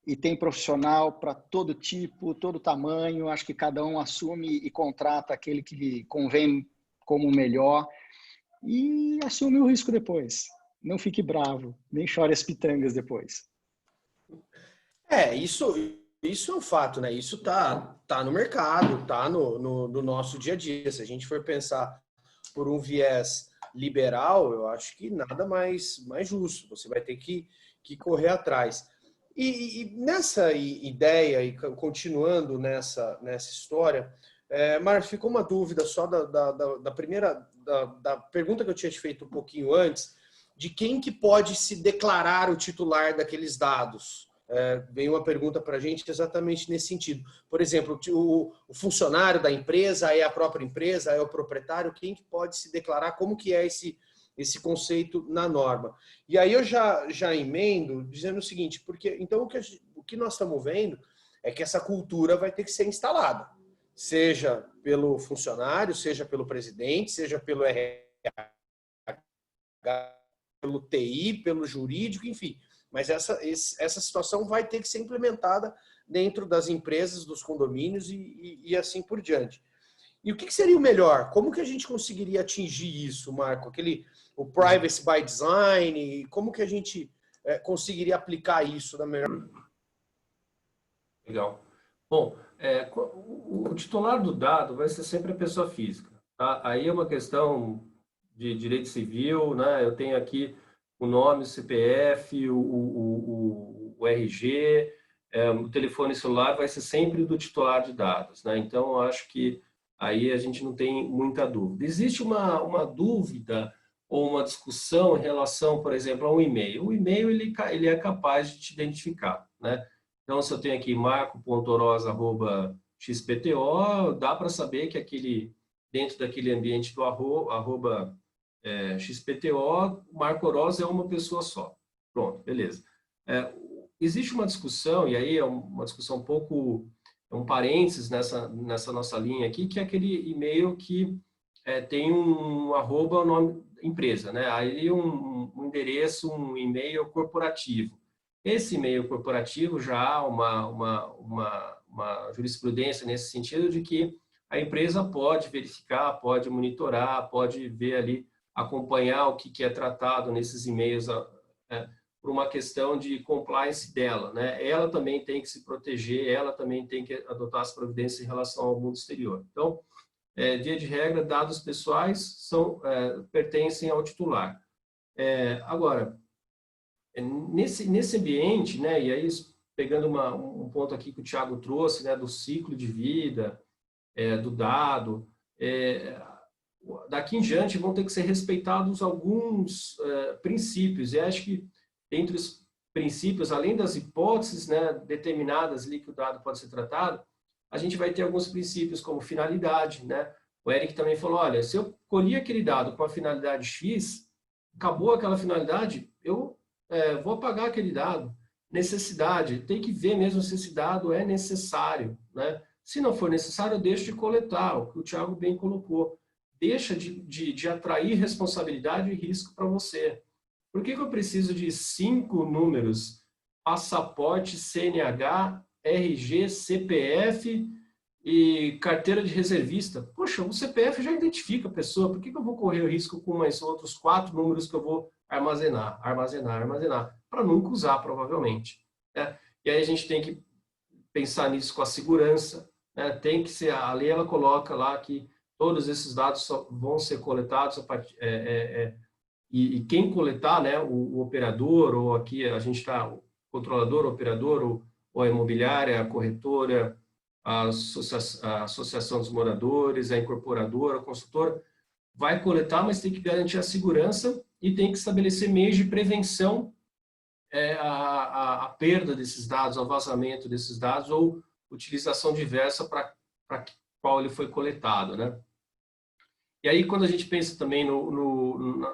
E tem profissional para todo tipo, todo tamanho. Acho que cada um assume e contrata aquele que lhe convém como melhor e assume o risco depois. Não fique bravo, nem chore as pitangas depois. Isso é um fato, né? Isso tá no mercado, tá no nosso dia a dia. Se a gente for pensar por um viés liberal, eu acho que nada mais justo. Você vai ter que correr atrás. E nessa ideia, e continuando nessa história, Marcos, ficou uma dúvida só da primeira da pergunta que eu tinha te feito um pouquinho antes, de quem que pode se declarar o titular daqueles dados. Veio uma pergunta para a gente exatamente nesse sentido. Por exemplo, o funcionário da empresa, é a própria empresa, é o proprietário, quem que pode se declarar, como que é esse conceito na norma. E aí eu já emendo dizendo o seguinte, porque então o que nós estamos vendo é que essa cultura vai ter que ser instalada, seja pelo funcionário, seja pelo presidente, seja pelo RH, pelo TI, pelo jurídico, enfim. Mas essa situação vai ter que ser implementada dentro das empresas, dos condomínios e assim por diante. E o que seria o melhor? Como que a gente conseguiria atingir isso, Marco? O privacy by design, como que a gente conseguiria aplicar isso da melhor? Legal. Bom, o titular do dado vai ser sempre a pessoa física. Tá? Aí é uma questão de direito civil, né? Eu tenho aqui o nome, o CPF, o RG, o telefone celular vai ser sempre do titular de dados, né? Então, eu acho que aí a gente não tem muita dúvida. Existe uma dúvida ou uma discussão em relação, por exemplo, a um e-mail. O e-mail ele é capaz de te identificar, né? Então, se eu tenho aqui marco.oroz@xpto, dá para saber que dentro daquele ambiente do arroba XPTO, Marco Oroz é uma pessoa só. Pronto, beleza. Existe uma discussão, e aí é uma discussão um parênteses nessa nossa linha aqui, que é aquele e-mail que tem um arroba, o nome empresa, né? Aí um endereço, um e-mail corporativo. Esse e-mail corporativo já há uma jurisprudência nesse sentido de que a empresa pode verificar, pode monitorar, pode ver ali, acompanhar o que é tratado nesses e-mails por uma questão de compliance dela, né? Ela também tem que se proteger, ela também tem que adotar as providências em relação ao mundo exterior. Então, via de regra, dados pessoais pertencem ao titular. Agora, nesse ambiente, né, e aí pegando um ponto aqui que o Thiago trouxe, né, do ciclo de vida, do dado, daqui em diante vão ter que ser respeitados alguns princípios. E acho que entre os princípios, além das hipóteses, né, determinadas ali que o dado pode ser tratado, a gente vai ter alguns princípios como finalidade, né? O Eric também falou, olha, se eu colhi aquele dado com a finalidade X, acabou aquela finalidade, eu vou apagar aquele dado. Necessidade, tem que ver mesmo se esse dado é necessário, né? Se não for necessário, eu deixo de coletar, o que o Thiago bem colocou. Deixa de atrair responsabilidade e risco para você. Por que eu preciso de 5 números? Passaporte, CNH, RG, CPF e carteira de reservista. Poxa, o CPF já identifica a pessoa. Por que eu vou correr o risco com mais outros 4 números que eu vou armazenar? Para nunca usar, provavelmente. Né? E aí a gente tem que pensar nisso com a segurança. Né? Tem que ser, a lei ela coloca lá que todos esses dados vão ser coletados e quem coletar, né, o operador, ou aqui a gente está, o controlador, o operador, ou a imobiliária, a corretora, a associação dos moradores, a incorporadora, a consultora, vai coletar, mas tem que garantir a segurança e tem que estabelecer meios de prevenção a perda desses dados, ao vazamento desses dados, ou utilização diversa para qual ele foi coletado, né? E aí, quando a gente pensa também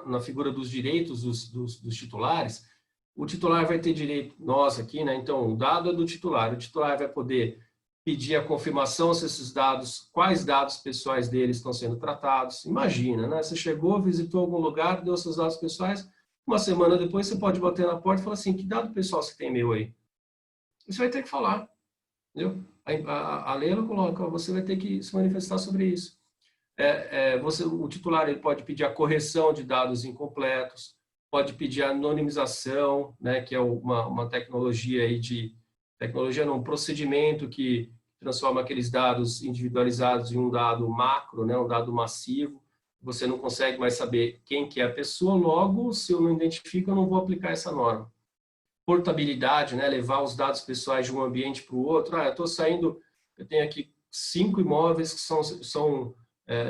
na figura dos direitos dos titulares, o titular vai ter direito, nós aqui, né? Então, o dado é do titular. O titular vai poder pedir a confirmação se esses dados, quais dados pessoais deles estão sendo tratados. Imagina, né? Você chegou, visitou algum lugar, deu seus dados pessoais, uma semana depois você pode bater na porta e falar assim, que dado pessoal você tem meu aí? Você vai ter que falar, entendeu? A lei ela coloca, você vai ter que se manifestar sobre isso. O titular ele pode pedir a correção de dados incompletos, pode pedir a anonimização, né, que é uma tecnologia aí um procedimento que transforma aqueles dados individualizados em um dado macro, né, um dado massivo. Você não consegue mais saber quem que é a pessoa, logo, se eu não identifico, eu não vou aplicar essa norma. Portabilidade, né, levar os dados pessoais de um ambiente para o outro. Eu estou saindo, eu tenho aqui 5 imóveis que são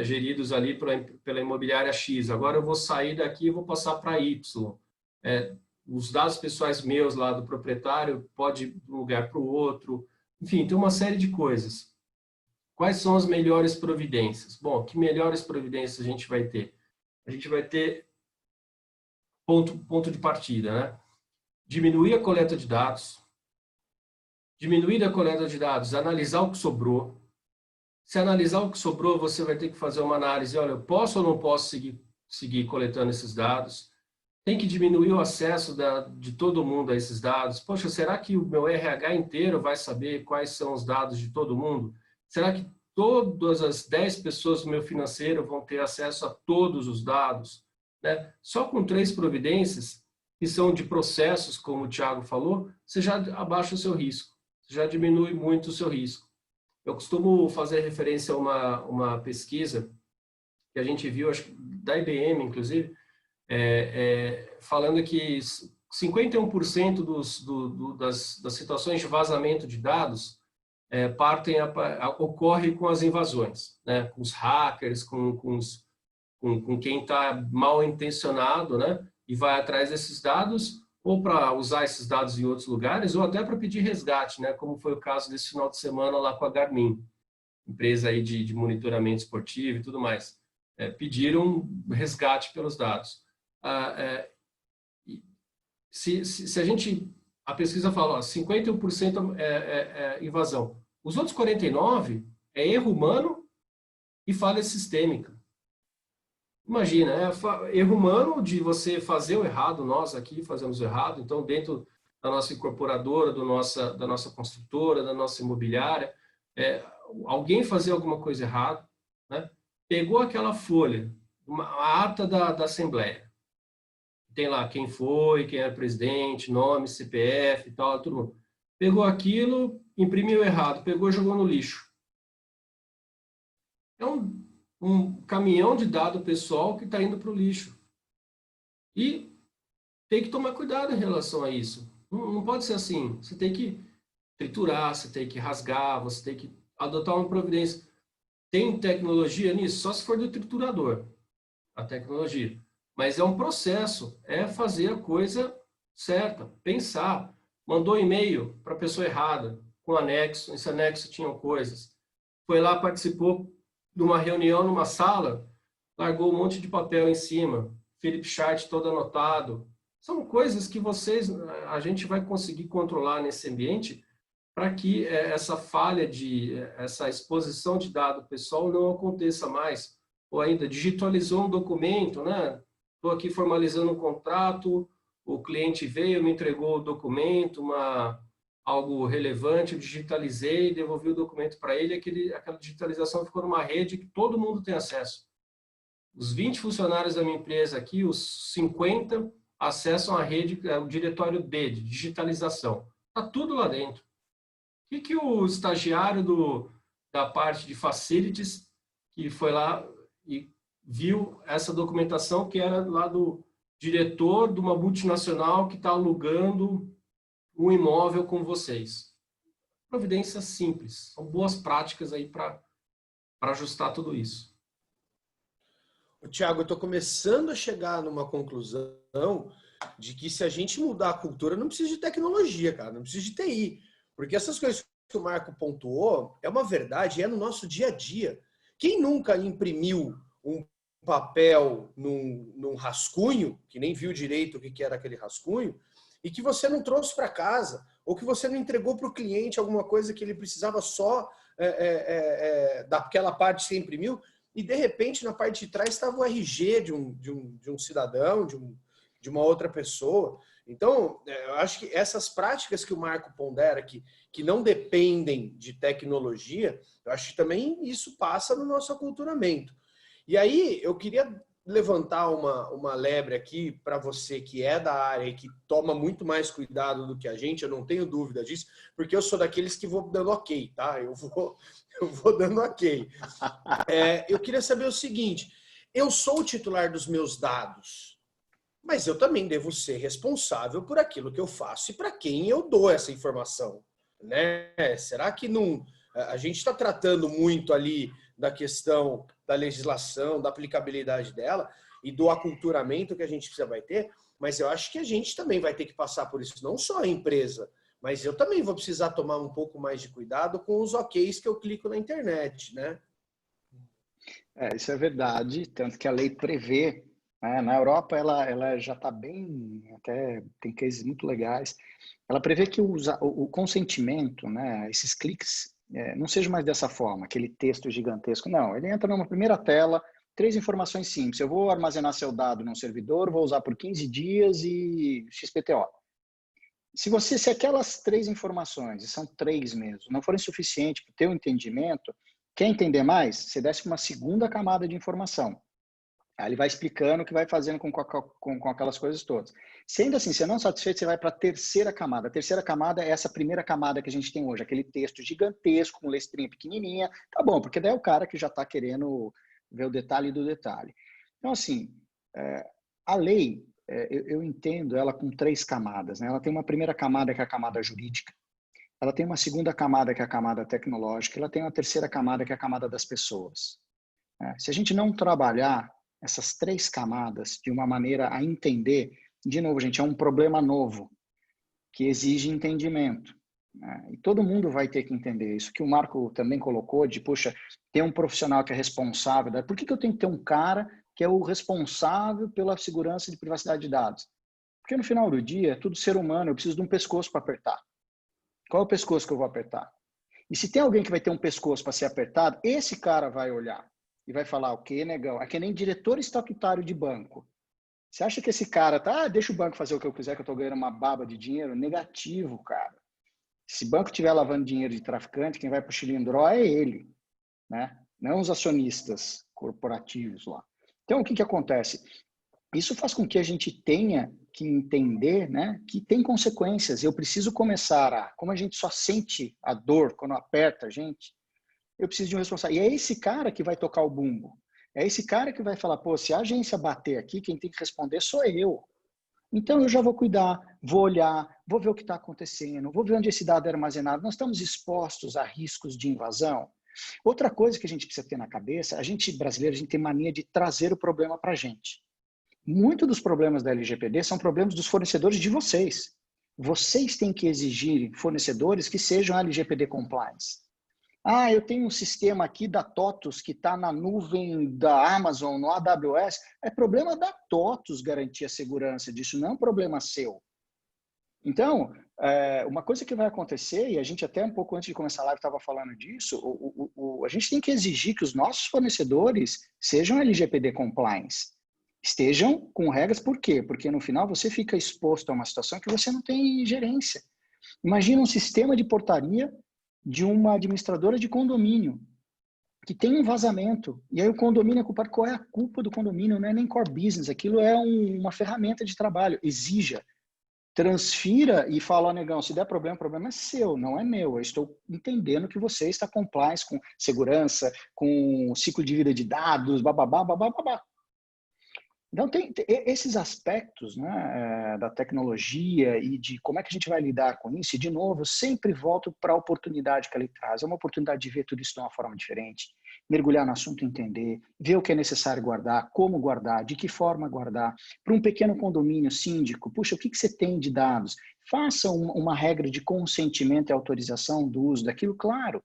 geridos ali pela imobiliária X. Agora eu vou sair daqui e vou passar para Y. Os dados pessoais meus lá do proprietário pode ir de um lugar para o outro. Enfim, tem uma série de coisas. Quais são as melhores providências? Bom, que melhores providências a gente vai ter? A gente vai ter ponto de partida, né? Diminuir a coleta de dados. Diminuir a coleta de dados, analisar o que sobrou. Se analisar o que sobrou, você vai ter que fazer uma análise. Olha, eu posso ou não posso seguir coletando esses dados? Tem que diminuir o acesso de todo mundo a esses dados. Poxa, será que o meu RH inteiro vai saber quais são os dados de todo mundo? Será que todas as 10 pessoas do meu financeiro vão ter acesso a todos os dados? Né? Só com 3 providências, que são de processos, como o Thiago falou, você já abaixa o seu risco. Você já diminui muito o seu risco. Eu costumo fazer referência a uma pesquisa que a gente viu, acho que da IBM, inclusive, falando que 51% das situações de vazamento de dados ocorre com as invasões, né? Com os hackers, com quem está mal intencionado, né? E vai atrás desses dados, ou para usar esses dados em outros lugares, ou até para pedir resgate, né? Como foi o caso desse final de semana lá com a Garmin, empresa aí de monitoramento esportivo e tudo mais. Pediram resgate pelos dados. Se a pesquisa fala, 51% é invasão. Os outros 49% é erro humano e falha sistêmica. Imagina, erro humano de você fazer o errado, nós aqui fazemos o errado, então dentro da nossa incorporadora, da nossa construtora, da nossa imobiliária, alguém fazer alguma coisa errada, né? Pegou aquela folha, a ata da Assembleia, tem lá quem foi, quem era presidente, nome, CPF e tal, tudo mundo. Pegou aquilo, imprimiu errado, pegou e jogou no lixo. um caminhão de dado pessoal que está indo para o lixo. E tem que tomar cuidado em relação a isso. Não pode ser assim. Você tem que triturar, você tem que rasgar, você tem que adotar uma providência. Tem tecnologia nisso? Só se for do triturador, a tecnologia. Mas é um processo, é fazer a coisa certa, pensar. Mandou e-mail para a pessoa errada, com anexo, esse anexo tinha coisas. Foi lá, participou de uma reunião numa sala, largou um monte de papel em cima, Philip Chart todo anotado. São coisas que a gente vai conseguir controlar nesse ambiente para que essa falha essa exposição de dado pessoal não aconteça mais. Ou ainda, digitalizou um documento, né? Estou aqui formalizando um contrato, o cliente veio, me entregou o documento, algo relevante, eu digitalizei, devolvi o documento para ele, aquela digitalização ficou numa rede que todo mundo tem acesso. Os 20 funcionários da minha empresa aqui, os 50 acessam a rede, o diretório D, de digitalização. Está tudo lá dentro. O que o estagiário da parte de facilities, que foi lá e viu essa documentação que era lá do diretor de uma multinacional que está alugando um imóvel com vocês? Providências simples, são boas práticas aí para ajustar tudo isso. Tiago, eu estou começando a chegar numa conclusão de que se a gente mudar a cultura, não precisa de tecnologia, cara, não precisa de TI. Porque essas coisas que o Marco pontuou é uma verdade, é no nosso dia a dia. Quem nunca imprimiu um papel num rascunho, que nem viu direito o que era aquele rascunho, e que você não trouxe para casa, ou que você não entregou para o cliente alguma coisa que ele precisava só daquela parte que você imprimiu, e de repente na parte de trás estava o RG de um cidadão, de uma outra pessoa. Então, eu acho que essas práticas que o Marco pondera, que não dependem de tecnologia, eu acho que também isso passa no nosso aculturamento. E aí, eu queria levantar uma lebre aqui para você que é da área e que toma muito mais cuidado do que a gente, eu não tenho dúvida disso, porque eu sou daqueles que vou dando ok, tá? Eu vou dando ok. Eu queria saber o seguinte, eu sou o titular dos meus dados, mas eu também devo ser responsável por aquilo que eu faço e para quem eu dou essa informação, né? Será que não... A gente está tratando muito ali da questão da legislação, da aplicabilidade dela e do aculturamento que a gente vai ter, mas eu acho que a gente também vai ter que passar por isso, não só a empresa, mas eu também vou precisar tomar um pouco mais de cuidado com os OKs que eu clico na internet, né? Isso é verdade, tanto que a lei prevê, né? Na Europa ela já está bem, até tem cases muito legais, ela prevê que o consentimento, né, esses cliques, não seja mais dessa forma, aquele texto gigantesco, não, ele entra numa primeira tela, 3 informações simples, eu vou armazenar seu dado num servidor, vou usar por 15 dias e XPTO. Se aquelas 3 informações, e são 3 mesmo, não forem suficientes para o teu entendimento, quer entender mais? Você desce uma segunda camada de informação. Aí ele vai explicando o que vai fazendo com aquelas coisas todas. Sendo assim, você não satisfeito, você vai para a terceira camada. A terceira camada é essa primeira camada que a gente tem hoje, aquele texto gigantesco, com lestrinha pequenininha. Tá bom, porque daí é o cara que já está querendo ver o detalhe do detalhe. Então, assim, a lei, eu entendo ela com 3 camadas, né? Ela tem uma primeira camada que é a camada jurídica, ela tem uma segunda camada que é a camada tecnológica, ela tem uma terceira camada que é a camada das pessoas. Se a gente não trabalhar essas 3 camadas de uma maneira a entender, de novo, gente, é um problema novo que exige entendimento, né? E todo mundo vai ter que entender isso, que o Marco também colocou, de, puxa, tem um profissional que é responsável, por que eu tenho que ter um cara que é o responsável pela segurança de privacidade de dados? Porque no final do dia, é tudo ser humano, eu preciso de um pescoço para apertar. Qual é o pescoço que eu vou apertar? E se tem alguém que vai ter um pescoço para ser apertado, esse cara vai olhar e vai falar, o quê, negão? É que nem diretor estatutário de banco. Você acha que esse cara deixa o banco fazer o que eu quiser, que eu estou ganhando uma baba de dinheiro? Negativo, cara. Se o banco estiver lavando dinheiro de traficante, quem vai para o Chilindró é ele, né? Não os acionistas corporativos lá. Então, o que acontece? Isso faz com que a gente tenha que entender, né, que tem consequências. Eu preciso começar como a gente só sente a dor quando aperta a gente, eu preciso de um responsável. E é esse cara que vai tocar o bumbo. É esse cara que vai falar, pô, se a agência bater aqui, quem tem que responder sou eu. Então, eu já vou cuidar, vou olhar, vou ver o que está acontecendo, vou ver onde esse dado é armazenado. Nós estamos expostos a riscos de invasão. Outra coisa que a gente precisa ter na cabeça, a gente brasileiro, a gente tem mania de trazer o problema para a gente. Muitos dos problemas da LGPD são problemas dos fornecedores de vocês. Vocês têm que exigir fornecedores que sejam LGPD compliance. Ah, eu tenho um sistema aqui da TOTUS que está na nuvem da Amazon, no AWS. É problema da TOTUS garantir a segurança disso, não é um problema seu. Então, uma coisa que vai acontecer, e a gente até um pouco antes de começar a live estava falando disso, a gente tem que exigir que os nossos fornecedores sejam LGPD compliance. Estejam com regras, por quê? Porque no final você fica exposto a uma situação que você não tem gerência. Imagina um sistema de portaria de uma administradora de condomínio que tem um vazamento, e aí o condomínio é culpado. Qual é a culpa do condomínio? Não é nem core business, aquilo é uma ferramenta de trabalho. Exija, transfira e fala, ó, negão, se der problema, o problema é seu, não é meu. Eu estou entendendo que você está compliance com segurança, com ciclo de vida de dados, bababá, bababá. Então, tem esses aspectos, né, da tecnologia e de como é que a gente vai lidar com isso. E, de novo, eu sempre volto para a oportunidade que ele traz. É uma oportunidade de ver tudo isso de uma forma diferente, mergulhar no assunto, entender, ver o que é necessário guardar, como guardar, de que forma guardar. Para um pequeno condomínio síndico, puxa, o que você tem de dados? Faça uma regra de consentimento e autorização do uso daquilo, claro.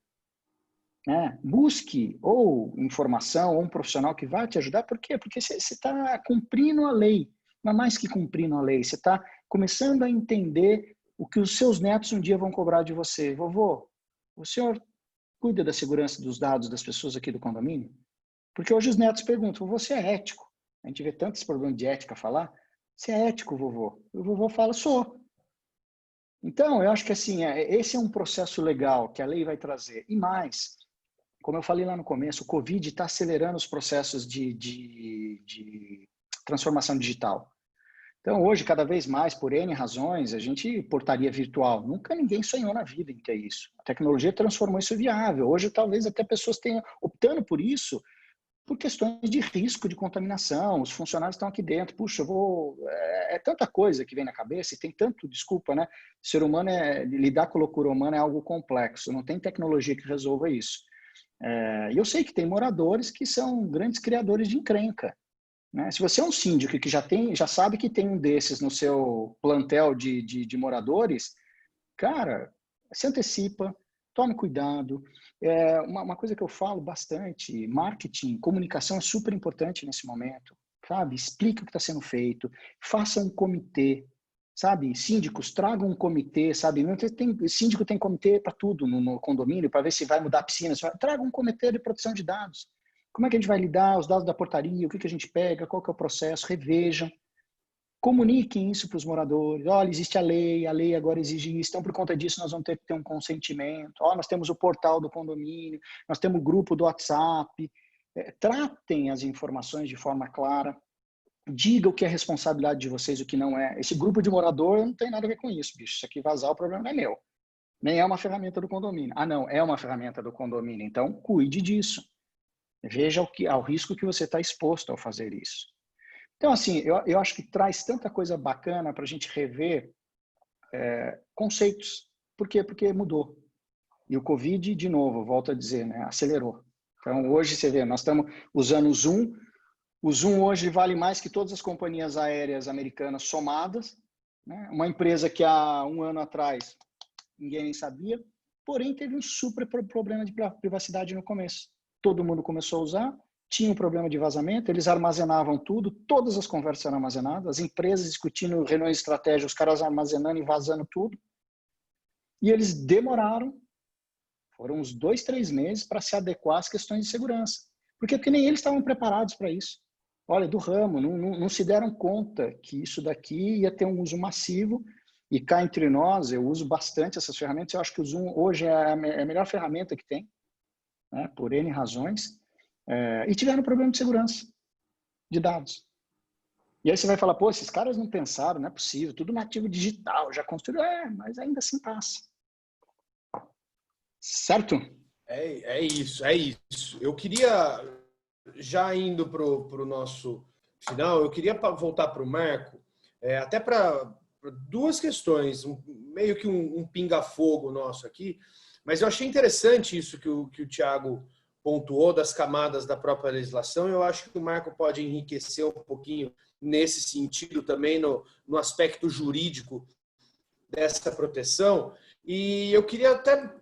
Busque ou informação ou um profissional que vai te ajudar. Por quê? Porque você está cumprindo a lei, não é mais que cumprindo a lei, você está começando a entender o que os seus netos um dia vão cobrar de você. Vovô, o senhor cuida da segurança dos dados das pessoas aqui do condomínio? Porque hoje os netos perguntam, você é ético? A gente vê tantos problemas de ética falar, você é ético, vovô? O vovô fala, sou. Então, eu acho que assim, esse é um processo legal que a lei vai trazer. E mais, como eu falei lá no começo, o Covid está acelerando os processos de transformação digital. Então, hoje, cada vez mais, por N razões, a gente portaria virtual. Nunca ninguém sonhou na vida em ter isso. A tecnologia transformou isso viável. Hoje, talvez até pessoas tenham optando por isso por questões de risco de contaminação. Os funcionários estão aqui dentro. Puxa, eu vou... É tanta coisa que vem na cabeça e tem tanto... Desculpa, né? O ser humano, lidar com a loucura humana é algo complexo. Não tem tecnologia que resolva isso. E eu sei que tem moradores que são grandes criadores de encrenca. Né? Se você é um síndico que já sabe que tem um desses no seu plantel de moradores, cara, se antecipa, tome cuidado. Uma coisa que eu falo bastante, marketing, comunicação é super importante nesse momento, sabe? Explique o que está sendo feito, faça um comitê, sabe? Síndicos, tragam um comitê, sabe? Síndico tem comitê para tudo no condomínio, para ver se vai mudar a piscina. Traga um comitê de proteção de dados. Como é que a gente vai lidar? Os dados da portaria, o que a gente pega, qual que é o processo, revejam. Comuniquem isso para os moradores. Olha, existe a lei agora exige isso. Então, por conta disso, nós vamos ter que ter um consentimento. Nós temos o portal do condomínio, nós temos o grupo do WhatsApp. Tratem as informações de forma clara. Diga o que é responsabilidade de vocês e o que não é. Esse grupo de morador não tem nada a ver com isso, bicho. Se aqui vazar, o problema não é meu. Nem é uma ferramenta do condomínio. Ah, não, é uma ferramenta do condomínio. Então, cuide disso. Veja ao risco que você está exposto ao fazer isso. Então, assim, eu acho que traz tanta coisa bacana para a gente rever conceitos. Por quê? Porque mudou. E o Covid, de novo, volto a dizer, né, acelerou. Então, hoje, você vê, nós estamos usando o Zoom. O Zoom hoje vale mais que todas as companhias aéreas americanas somadas. Né? Uma empresa que há um ano atrás ninguém nem sabia, porém teve um super problema de privacidade no começo. Todo mundo começou a usar, tinha um problema de vazamento, eles armazenavam tudo, todas as conversas eram armazenadas, as empresas discutindo reuniões de estratégia, os caras armazenando e vazando tudo. E eles demoraram, foram uns 2, 3 meses para se adequar às questões de segurança. Porque nem eles estavam preparados para isso. Olha, do ramo, não se deram conta que isso daqui ia ter um uso massivo. E cá entre nós, eu uso bastante essas ferramentas. Eu acho que o Zoom hoje é a melhor ferramenta que tem, né, por N razões. E tiveram problema de segurança de dados. E aí você vai falar, pô, esses caras não pensaram, não é possível, tudo nativo digital, já construiu. Mas ainda assim passa. Certo? É isso, é isso. Eu queria já indo para o nosso final, eu queria voltar para o Marco, até para duas questões, meio que um pinga-fogo nosso aqui, mas eu achei interessante isso que o Thiago pontuou das camadas da própria legislação. Eu acho que o Marco pode enriquecer um pouquinho nesse sentido também no aspecto jurídico dessa proteção. E eu queria até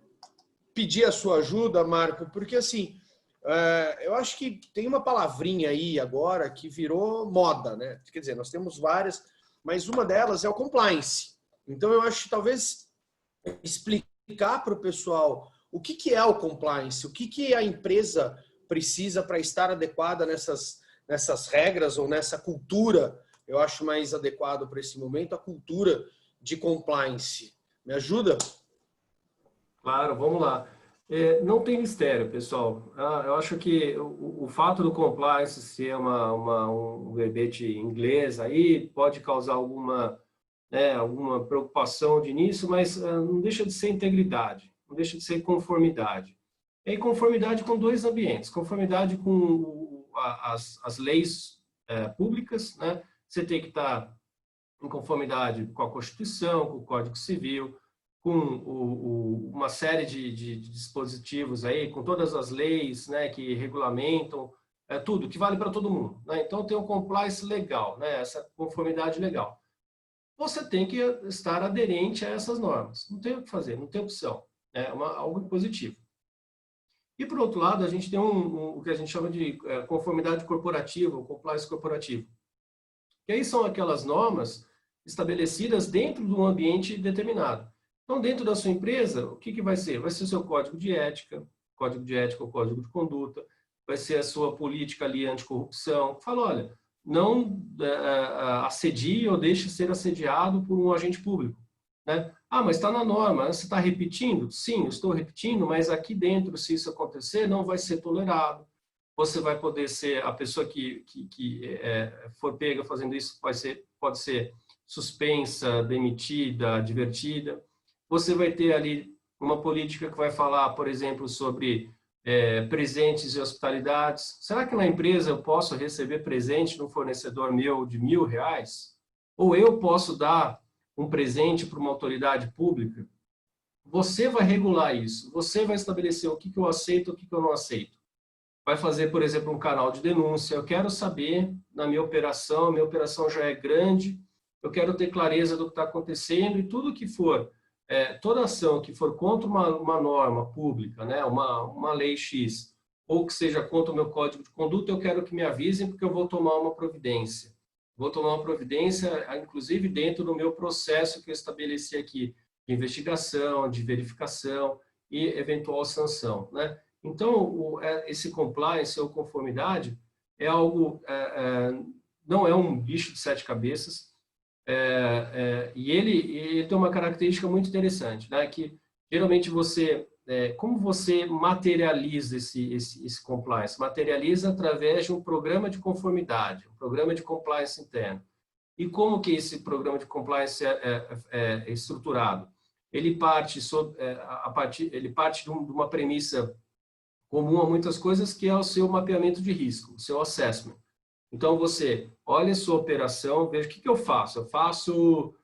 pedir a sua ajuda, Marco, porque assim, eu acho que tem uma palavrinha aí agora que virou moda, né? Quer dizer, nós temos várias, mas uma delas é o compliance. Então, eu acho que talvez explicar para o pessoal o que é o compliance, o que a empresa precisa para estar adequada nessas regras ou nessa cultura. Eu acho mais adequado para esse momento a cultura de compliance. Me ajuda? Claro, vamos lá. Não tem mistério, pessoal. Eu acho que o fato do compliance ser um verbete inglês aí pode causar alguma preocupação de início, mas não deixa de ser integridade, não deixa de ser conformidade. E conformidade com dois ambientes, conformidade com as leis públicas, né? Você tem que estar em conformidade com a Constituição, com o Código Civil, com uma série de dispositivos aí, com todas as leis, né, que regulamentam tudo, que vale para todo mundo, né? Então tem um compliance legal, né, essa conformidade legal. Você tem que estar aderente a essas normas. Não tem o que fazer, não tem opção. É algo positivo. E, por outro lado, a gente tem o que a gente chama de conformidade corporativa, o compliance corporativo. Que aí são aquelas normas estabelecidas dentro de um ambiente determinado. Então, dentro da sua empresa, o que vai ser? Vai ser o seu código de ética ou código de conduta, vai ser a sua política ali anticorrupção. Fala, olha, não assedie ou deixe ser assediado por um agente público, né? Ah, mas está na norma, você está repetindo? Sim, eu estou repetindo, mas aqui dentro, se isso acontecer, não vai ser tolerado. Você vai poder ser, a pessoa que for pega fazendo isso pode ser suspensa, demitida, advertida. Você vai ter ali uma política que vai falar, por exemplo, sobre presentes e hospitalidades. Será que na empresa eu posso receber presente de um fornecedor meu de R$1.000? Ou eu posso dar um presente para uma autoridade pública? Você vai regular isso. Você vai estabelecer o que eu aceito e o que eu não aceito. Vai fazer, por exemplo, um canal de denúncia. Eu quero saber, na minha operação já é grande, eu quero ter clareza do que está acontecendo e tudo que for, toda ação que for contra uma norma pública, né, uma lei X, ou que seja contra o meu código de conduta, eu quero que me avisem porque eu vou tomar uma providência. Vou tomar uma providência, inclusive dentro do meu processo que eu estabeleci aqui, de investigação, de verificação e eventual sanção, né? Então, esse compliance ou conformidade é algo, não é um bicho de sete cabeças, e ele tem uma característica muito interessante, né? Que geralmente como você materializa esse compliance? Materializa através de um programa de conformidade, um programa de compliance interno. E como que esse programa de compliance é estruturado? Ele parte de uma premissa comum a muitas coisas, que é o seu mapeamento de risco, o seu assessment. Então, você olha a sua operação, veja o que eu faço. Eu faço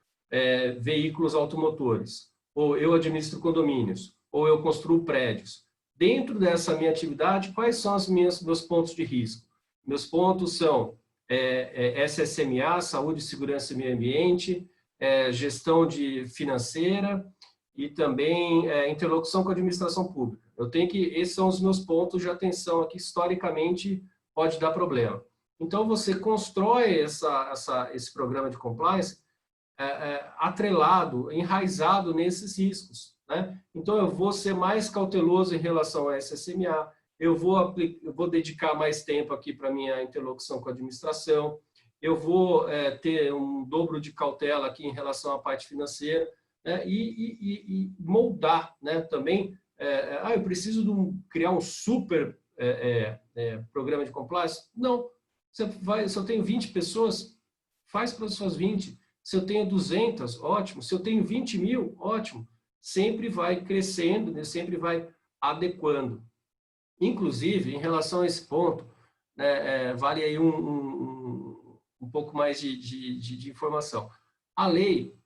veículos automotores, ou eu administro condomínios, ou eu construo prédios. Dentro dessa minha atividade, quais são meus pontos de risco? Meus pontos são SSMA, Saúde, Segurança e Meio Ambiente, gestão financeira e também interlocução com a administração pública. Esses são os meus pontos de atenção aqui, historicamente pode dar problema. Então, você constrói esse programa de compliance atrelado, enraizado nesses riscos, né? Então, eu vou ser mais cauteloso em relação a SSMA, eu vou dedicar mais tempo aqui para a minha interlocução com a administração, eu vou ter um dobro de cautela aqui em relação à parte financeira, né? E moldar, né, também. Eu preciso criar um super programa de compliance? Não. Se eu tenho 20 pessoas, faz para as suas 20. Se eu tenho 200, ótimo. Se eu tenho 20 mil, ótimo. Sempre vai crescendo, né? Sempre vai adequando. Inclusive, em relação a esse ponto, né, vale aí um pouco mais de informação. A Lei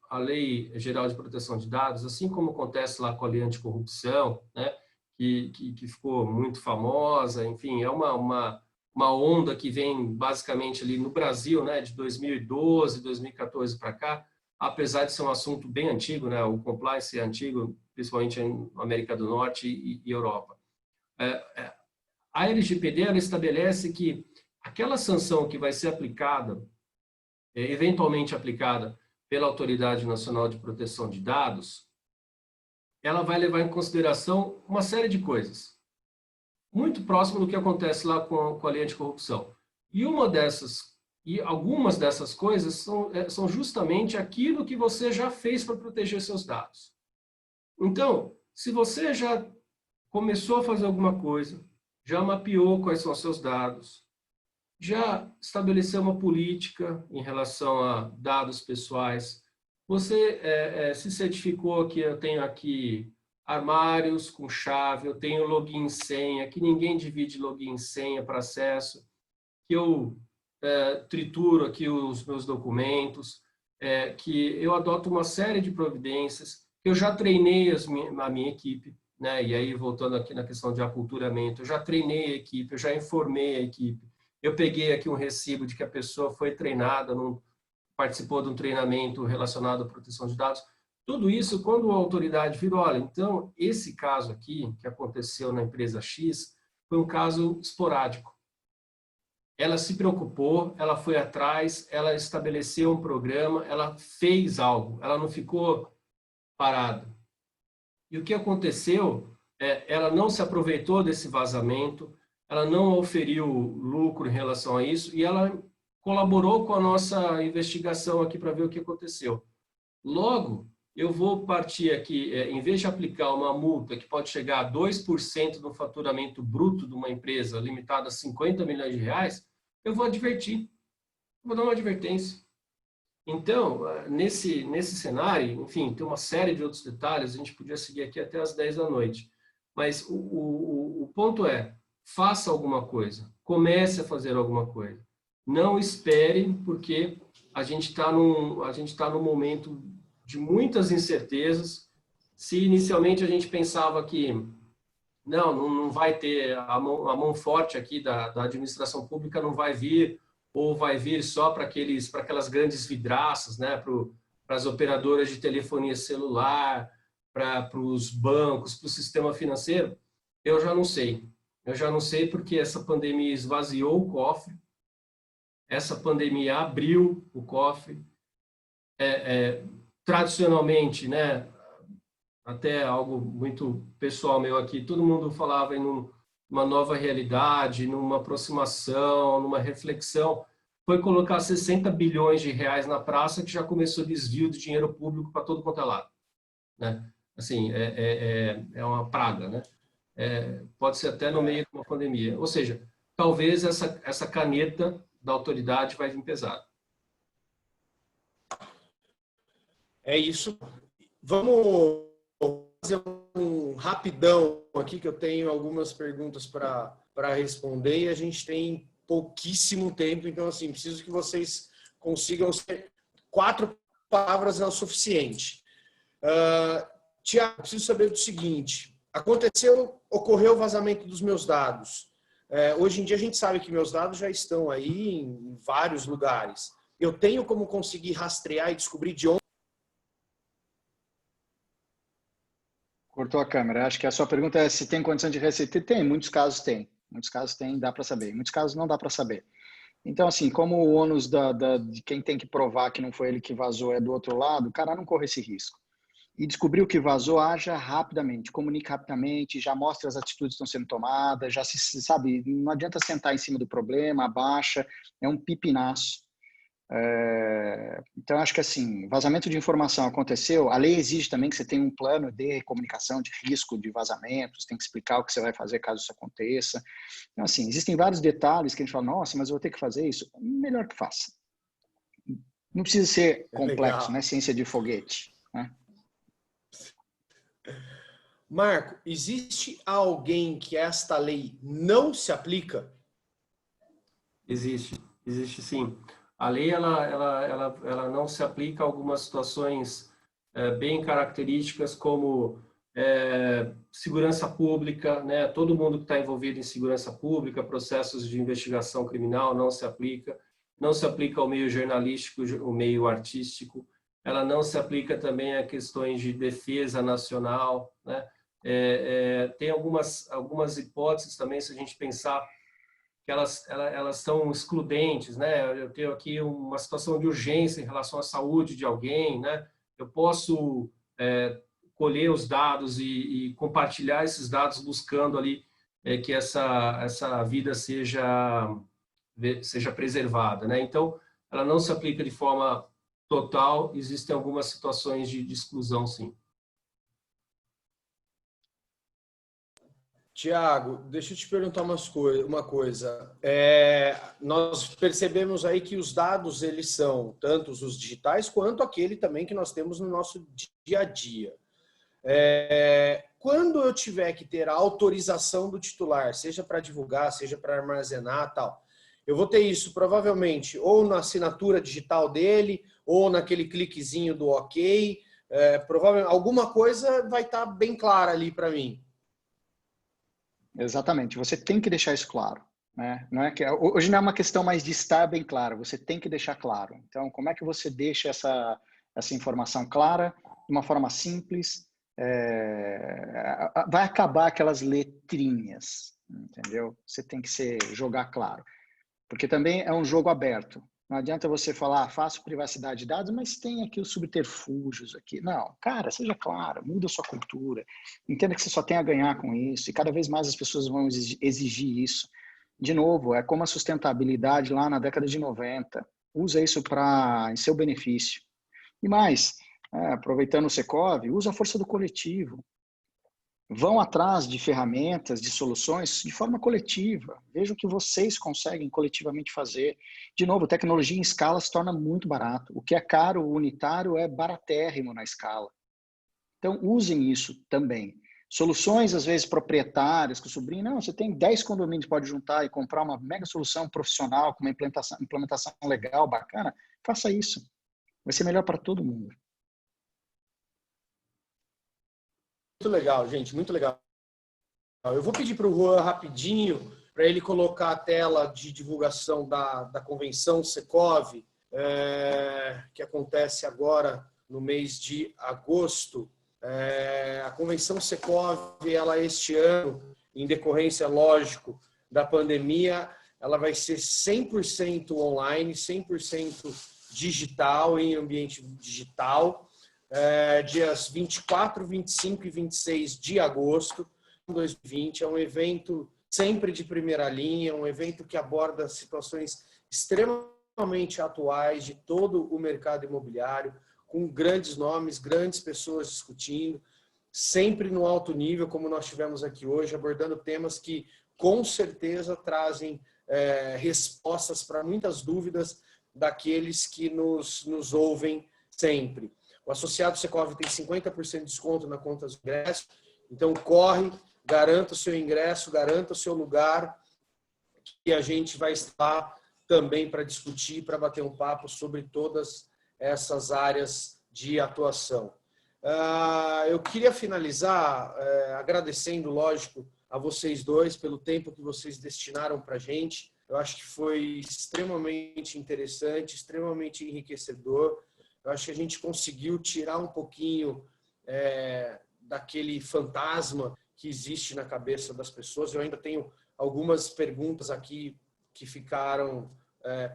Geral de Proteção de Dados, assim como acontece lá com a Lei Anticorrupção, né, que ficou muito famosa, enfim, é uma onda que vem basicamente ali no Brasil, né, de 2012, 2014 para cá, apesar de ser um assunto bem antigo, né, o compliance é antigo, principalmente na América do Norte e Europa. A LGPD ela estabelece que aquela sanção que vai ser aplicada, eventualmente aplicada pela Autoridade Nacional de Proteção de Dados, ela vai levar em consideração uma série de coisas, muito próximo do que acontece lá com a Lei Anticorrupção. E algumas dessas coisas são justamente aquilo que você já fez para proteger seus dados. Então, se você já começou a fazer alguma coisa, já mapeou quais são os seus dados, já estabeleceu uma política em relação a dados pessoais, você se certificou que eu tenho aqui armários com chave, eu tenho login e senha, que ninguém divide login e senha para acesso, que eu trituro aqui os meus documentos, que eu adoto uma série de providências, que eu já treinei a minha equipe, né? E aí, voltando aqui na questão de aculturamento, eu já treinei a equipe, eu já informei a equipe, eu peguei aqui um recibo de que a pessoa foi treinada, participou de um treinamento relacionado à proteção de dados. Tudo isso, quando a autoridade virou, olha, então, esse caso aqui, que aconteceu na empresa X, foi um caso esporádico. Ela se preocupou, ela foi atrás, ela estabeleceu um programa, ela fez algo, ela não ficou parada. E o que aconteceu, ela não se aproveitou desse vazamento, ela não oferiu lucro em relação a isso e ela colaborou com a nossa investigação aqui para ver o que aconteceu. Logo, eu vou partir aqui, em vez de aplicar uma multa que pode chegar a 2% do faturamento bruto de uma empresa limitada a 50 milhões de reais, eu vou advertir, vou dar uma advertência. Então, nesse cenário, enfim, tem uma série de outros detalhes, a gente podia seguir aqui até as 10 da noite. Mas o ponto é, faça alguma coisa, comece a fazer alguma coisa. Não espere, porque a gente está num momento de muitas incertezas. Se inicialmente a gente pensava que não vai ter a mão forte aqui da administração pública, não vai vir, ou vai vir só para aquelas grandes vidraças, né, para as operadoras de telefonia celular, para os bancos, para o sistema financeiro, eu já não sei. Eu já não sei porque essa pandemia esvaziou o cofre, essa pandemia abriu o cofre. Tradicionalmente, né, até algo muito pessoal meu aqui, todo mundo falava em uma nova realidade, numa aproximação, numa reflexão. Foi colocar 60 bilhões de reais na praça que já começou desvio de dinheiro público para todo quanto é lado, né? Assim, é uma praga, né? Pode ser até no meio de uma pandemia. Ou seja, talvez essa caneta da autoridade vai vir pesada. É isso. Vamos fazer um rapidão aqui, que eu tenho algumas perguntas para responder e a gente tem pouquíssimo tempo, então, assim, preciso que vocês consigam ser 4 palavras é o suficiente. Tiago, preciso saber do seguinte, ocorreu o vazamento dos meus dados. Hoje em dia a gente sabe que meus dados já estão aí em vários lugares. Eu tenho como conseguir rastrear e descobrir de onde... Cortou a câmera. Acho que a sua pergunta é se tem condição de receber. Tem, muitos casos tem. Muitos casos tem, dá para saber. Muitos casos não dá para saber. Então, assim, como o ônus de quem tem que provar que não foi ele que vazou é do outro lado, o cara não corre esse risco. E descobrir o que vazou, haja rapidamente, comunique rapidamente, já mostre as atitudes que estão sendo tomadas, já se sabe, não adianta sentar em cima do problema, abaixa, é um pipinaço. Então, acho que assim, vazamento de informação aconteceu, a lei exige também que você tenha um plano de comunicação de risco de vazamentos, tem que explicar o que você vai fazer caso isso aconteça. Então, assim, existem vários detalhes que a gente fala, nossa, mas eu vou ter que fazer isso. Melhor que faça. Não precisa ser complexo, né? Ciência de foguete, né? Marco, existe alguém que esta lei não se aplica? Existe sim. A lei ela não se aplica a algumas situações bem características como segurança pública, né? Todo mundo que está envolvido em segurança pública, processos de investigação criminal não se aplica. Não se aplica ao meio jornalístico, o meio artístico. Ela não se aplica também a questões de defesa nacional, né? Tem algumas hipóteses também, se a gente pensar que elas são excludentes, né? Eu tenho aqui uma situação de urgência em relação à saúde de alguém, né? Eu posso colher os dados e compartilhar esses dados buscando ali que essa vida seja preservada, né? Então, ela não se aplica de forma total, existem algumas situações de exclusão, sim. Tiago, deixa eu te perguntar uma coisa. Nós percebemos aí que os dados, eles são tanto os digitais quanto aquele também que nós temos no nosso dia a dia. Quando eu tiver que ter a autorização do titular, seja para divulgar, seja para armazenar, tal, eu vou ter isso provavelmente ou na assinatura digital dele, ou naquele cliquezinho do OK. Provavelmente alguma coisa vai estar bem clara ali para mim. Exatamente, você tem que deixar isso claro, né? Não é que hoje não é uma questão mais de estar bem claro, você tem que deixar claro. Então, como é que você deixa essa informação clara, de uma forma simples? Vai acabar aquelas letrinhas, entendeu? Você tem que jogar claro, porque também é um jogo aberto. Não adianta você falar, faço privacidade de dados, mas tem aqui os subterfúgios aqui. Não, cara, seja claro, muda a sua cultura. Entenda que você só tem a ganhar com isso. E cada vez mais as pessoas vão exigir isso. De novo, é como a sustentabilidade lá na década de 90. Usa isso em seu benefício. E mais, aproveitando o Secov, usa a força do coletivo. Vão atrás de ferramentas, de soluções de forma coletiva. Vejam o que vocês conseguem coletivamente fazer. De novo, tecnologia em escala se torna muito barato. O que é caro, unitário, é baratérrimo na escala. Então, usem isso também. Soluções, às vezes, proprietárias, que o sobrinho, não, você tem 10 condomínios, pode juntar e comprar uma mega solução profissional, com uma implementação legal, bacana, faça isso. Vai ser melhor para todo mundo. Muito legal, gente, muito legal. Eu vou pedir para o Juan rapidinho, para ele colocar a tela de divulgação da convenção Secov, que acontece agora no mês de agosto. A convenção Secov, ela este ano, em decorrência, lógico, da pandemia, ela vai ser 100% online, 100% digital, em ambiente digital. Dias 24, 25 e 26 de agosto de 2020. É um evento sempre de primeira linha, um evento que aborda situações extremamente atuais de todo o mercado imobiliário, com grandes nomes, grandes pessoas discutindo, sempre no alto nível, como nós tivemos aqui hoje, abordando temas que com certeza trazem respostas para muitas dúvidas daqueles que nos ouvem sempre. O associado Secov tem 50% de desconto na conta do ingresso, então corre, garanta o seu ingresso, garanta o seu lugar, que a gente vai estar também para discutir, para bater um papo sobre todas essas áreas de atuação. Eu queria finalizar agradecendo, lógico, a vocês dois pelo tempo que vocês destinaram para a gente. Eu acho que foi extremamente interessante, extremamente enriquecedor. Eu acho que a gente conseguiu tirar um pouquinho daquele fantasma que existe na cabeça das pessoas. Eu ainda tenho algumas perguntas aqui que ficaram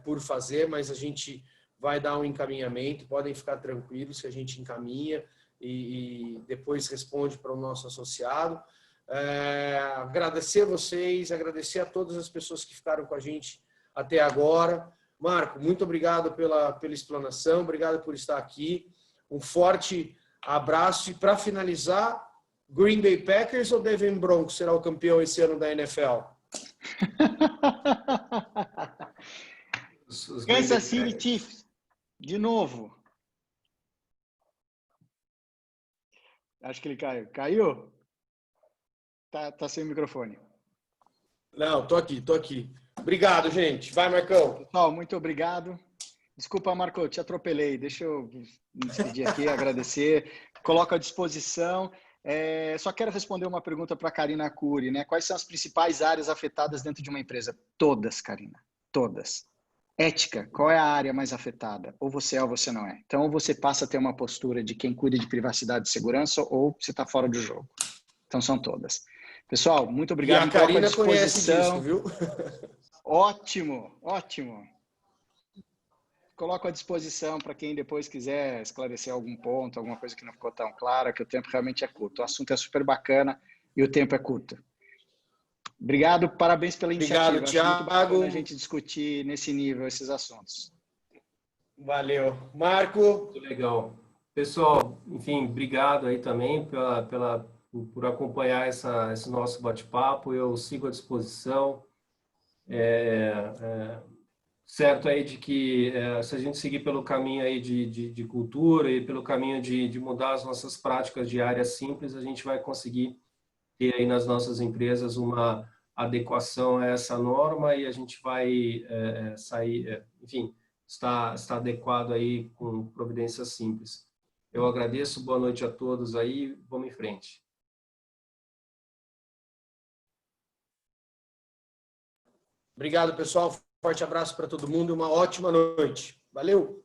por fazer, mas a gente vai dar um encaminhamento. Podem ficar tranquilos que a gente encaminha e depois responde para o nosso associado. Agradecer a vocês, agradecer a todas as pessoas que ficaram com a gente até agora. Marco, muito obrigado pela explanação, obrigado por estar aqui. Um forte abraço. E para finalizar, Green Bay Packers ou Denver Broncos será o campeão esse ano da NFL? Kansas City Chiefs, de novo. Acho que ele caiu. Caiu? Tá sem microfone. Não, tô aqui. Obrigado, gente. Vai, Marcão. Pessoal, muito obrigado. Desculpa, Marco, te atropelei. Deixa eu me despedir aqui, agradecer. Coloco à disposição. Só quero responder uma pergunta para a Karina Cury, né? Quais são as principais áreas afetadas dentro de uma empresa? Todas, Karina, todas. Ética, qual é a área mais afetada? Ou você é ou você não é. Então, ou você passa a ter uma postura de quem cuida de privacidade e segurança, ou você está fora do jogo. Então, são todas. Pessoal, muito obrigado. E a Karina conhece disso, viu? Ótimo, ótimo. Coloco à disposição para quem depois quiser esclarecer algum ponto, alguma coisa que não ficou tão clara, que o tempo realmente é curto. O assunto é super bacana e o tempo é curto. Obrigado, parabéns pela iniciativa. Obrigado, Thiago. Acho muito bacana a gente discutir nesse nível esses assuntos. Valeu. Marco. Muito legal. Pessoal, enfim, obrigado aí também por acompanhar esse nosso bate-papo. Eu sigo à disposição. Certo aí de que se a gente seguir pelo caminho aí de cultura e pelo caminho de mudar as nossas práticas diárias simples, a gente vai conseguir ter aí nas nossas empresas uma adequação a essa norma e a gente vai sair, enfim, está adequado aí com providências simples. Eu agradeço, boa noite a todos aí, vamos em frente. Obrigado, pessoal. Forte abraço para todo mundo e uma ótima noite. Valeu!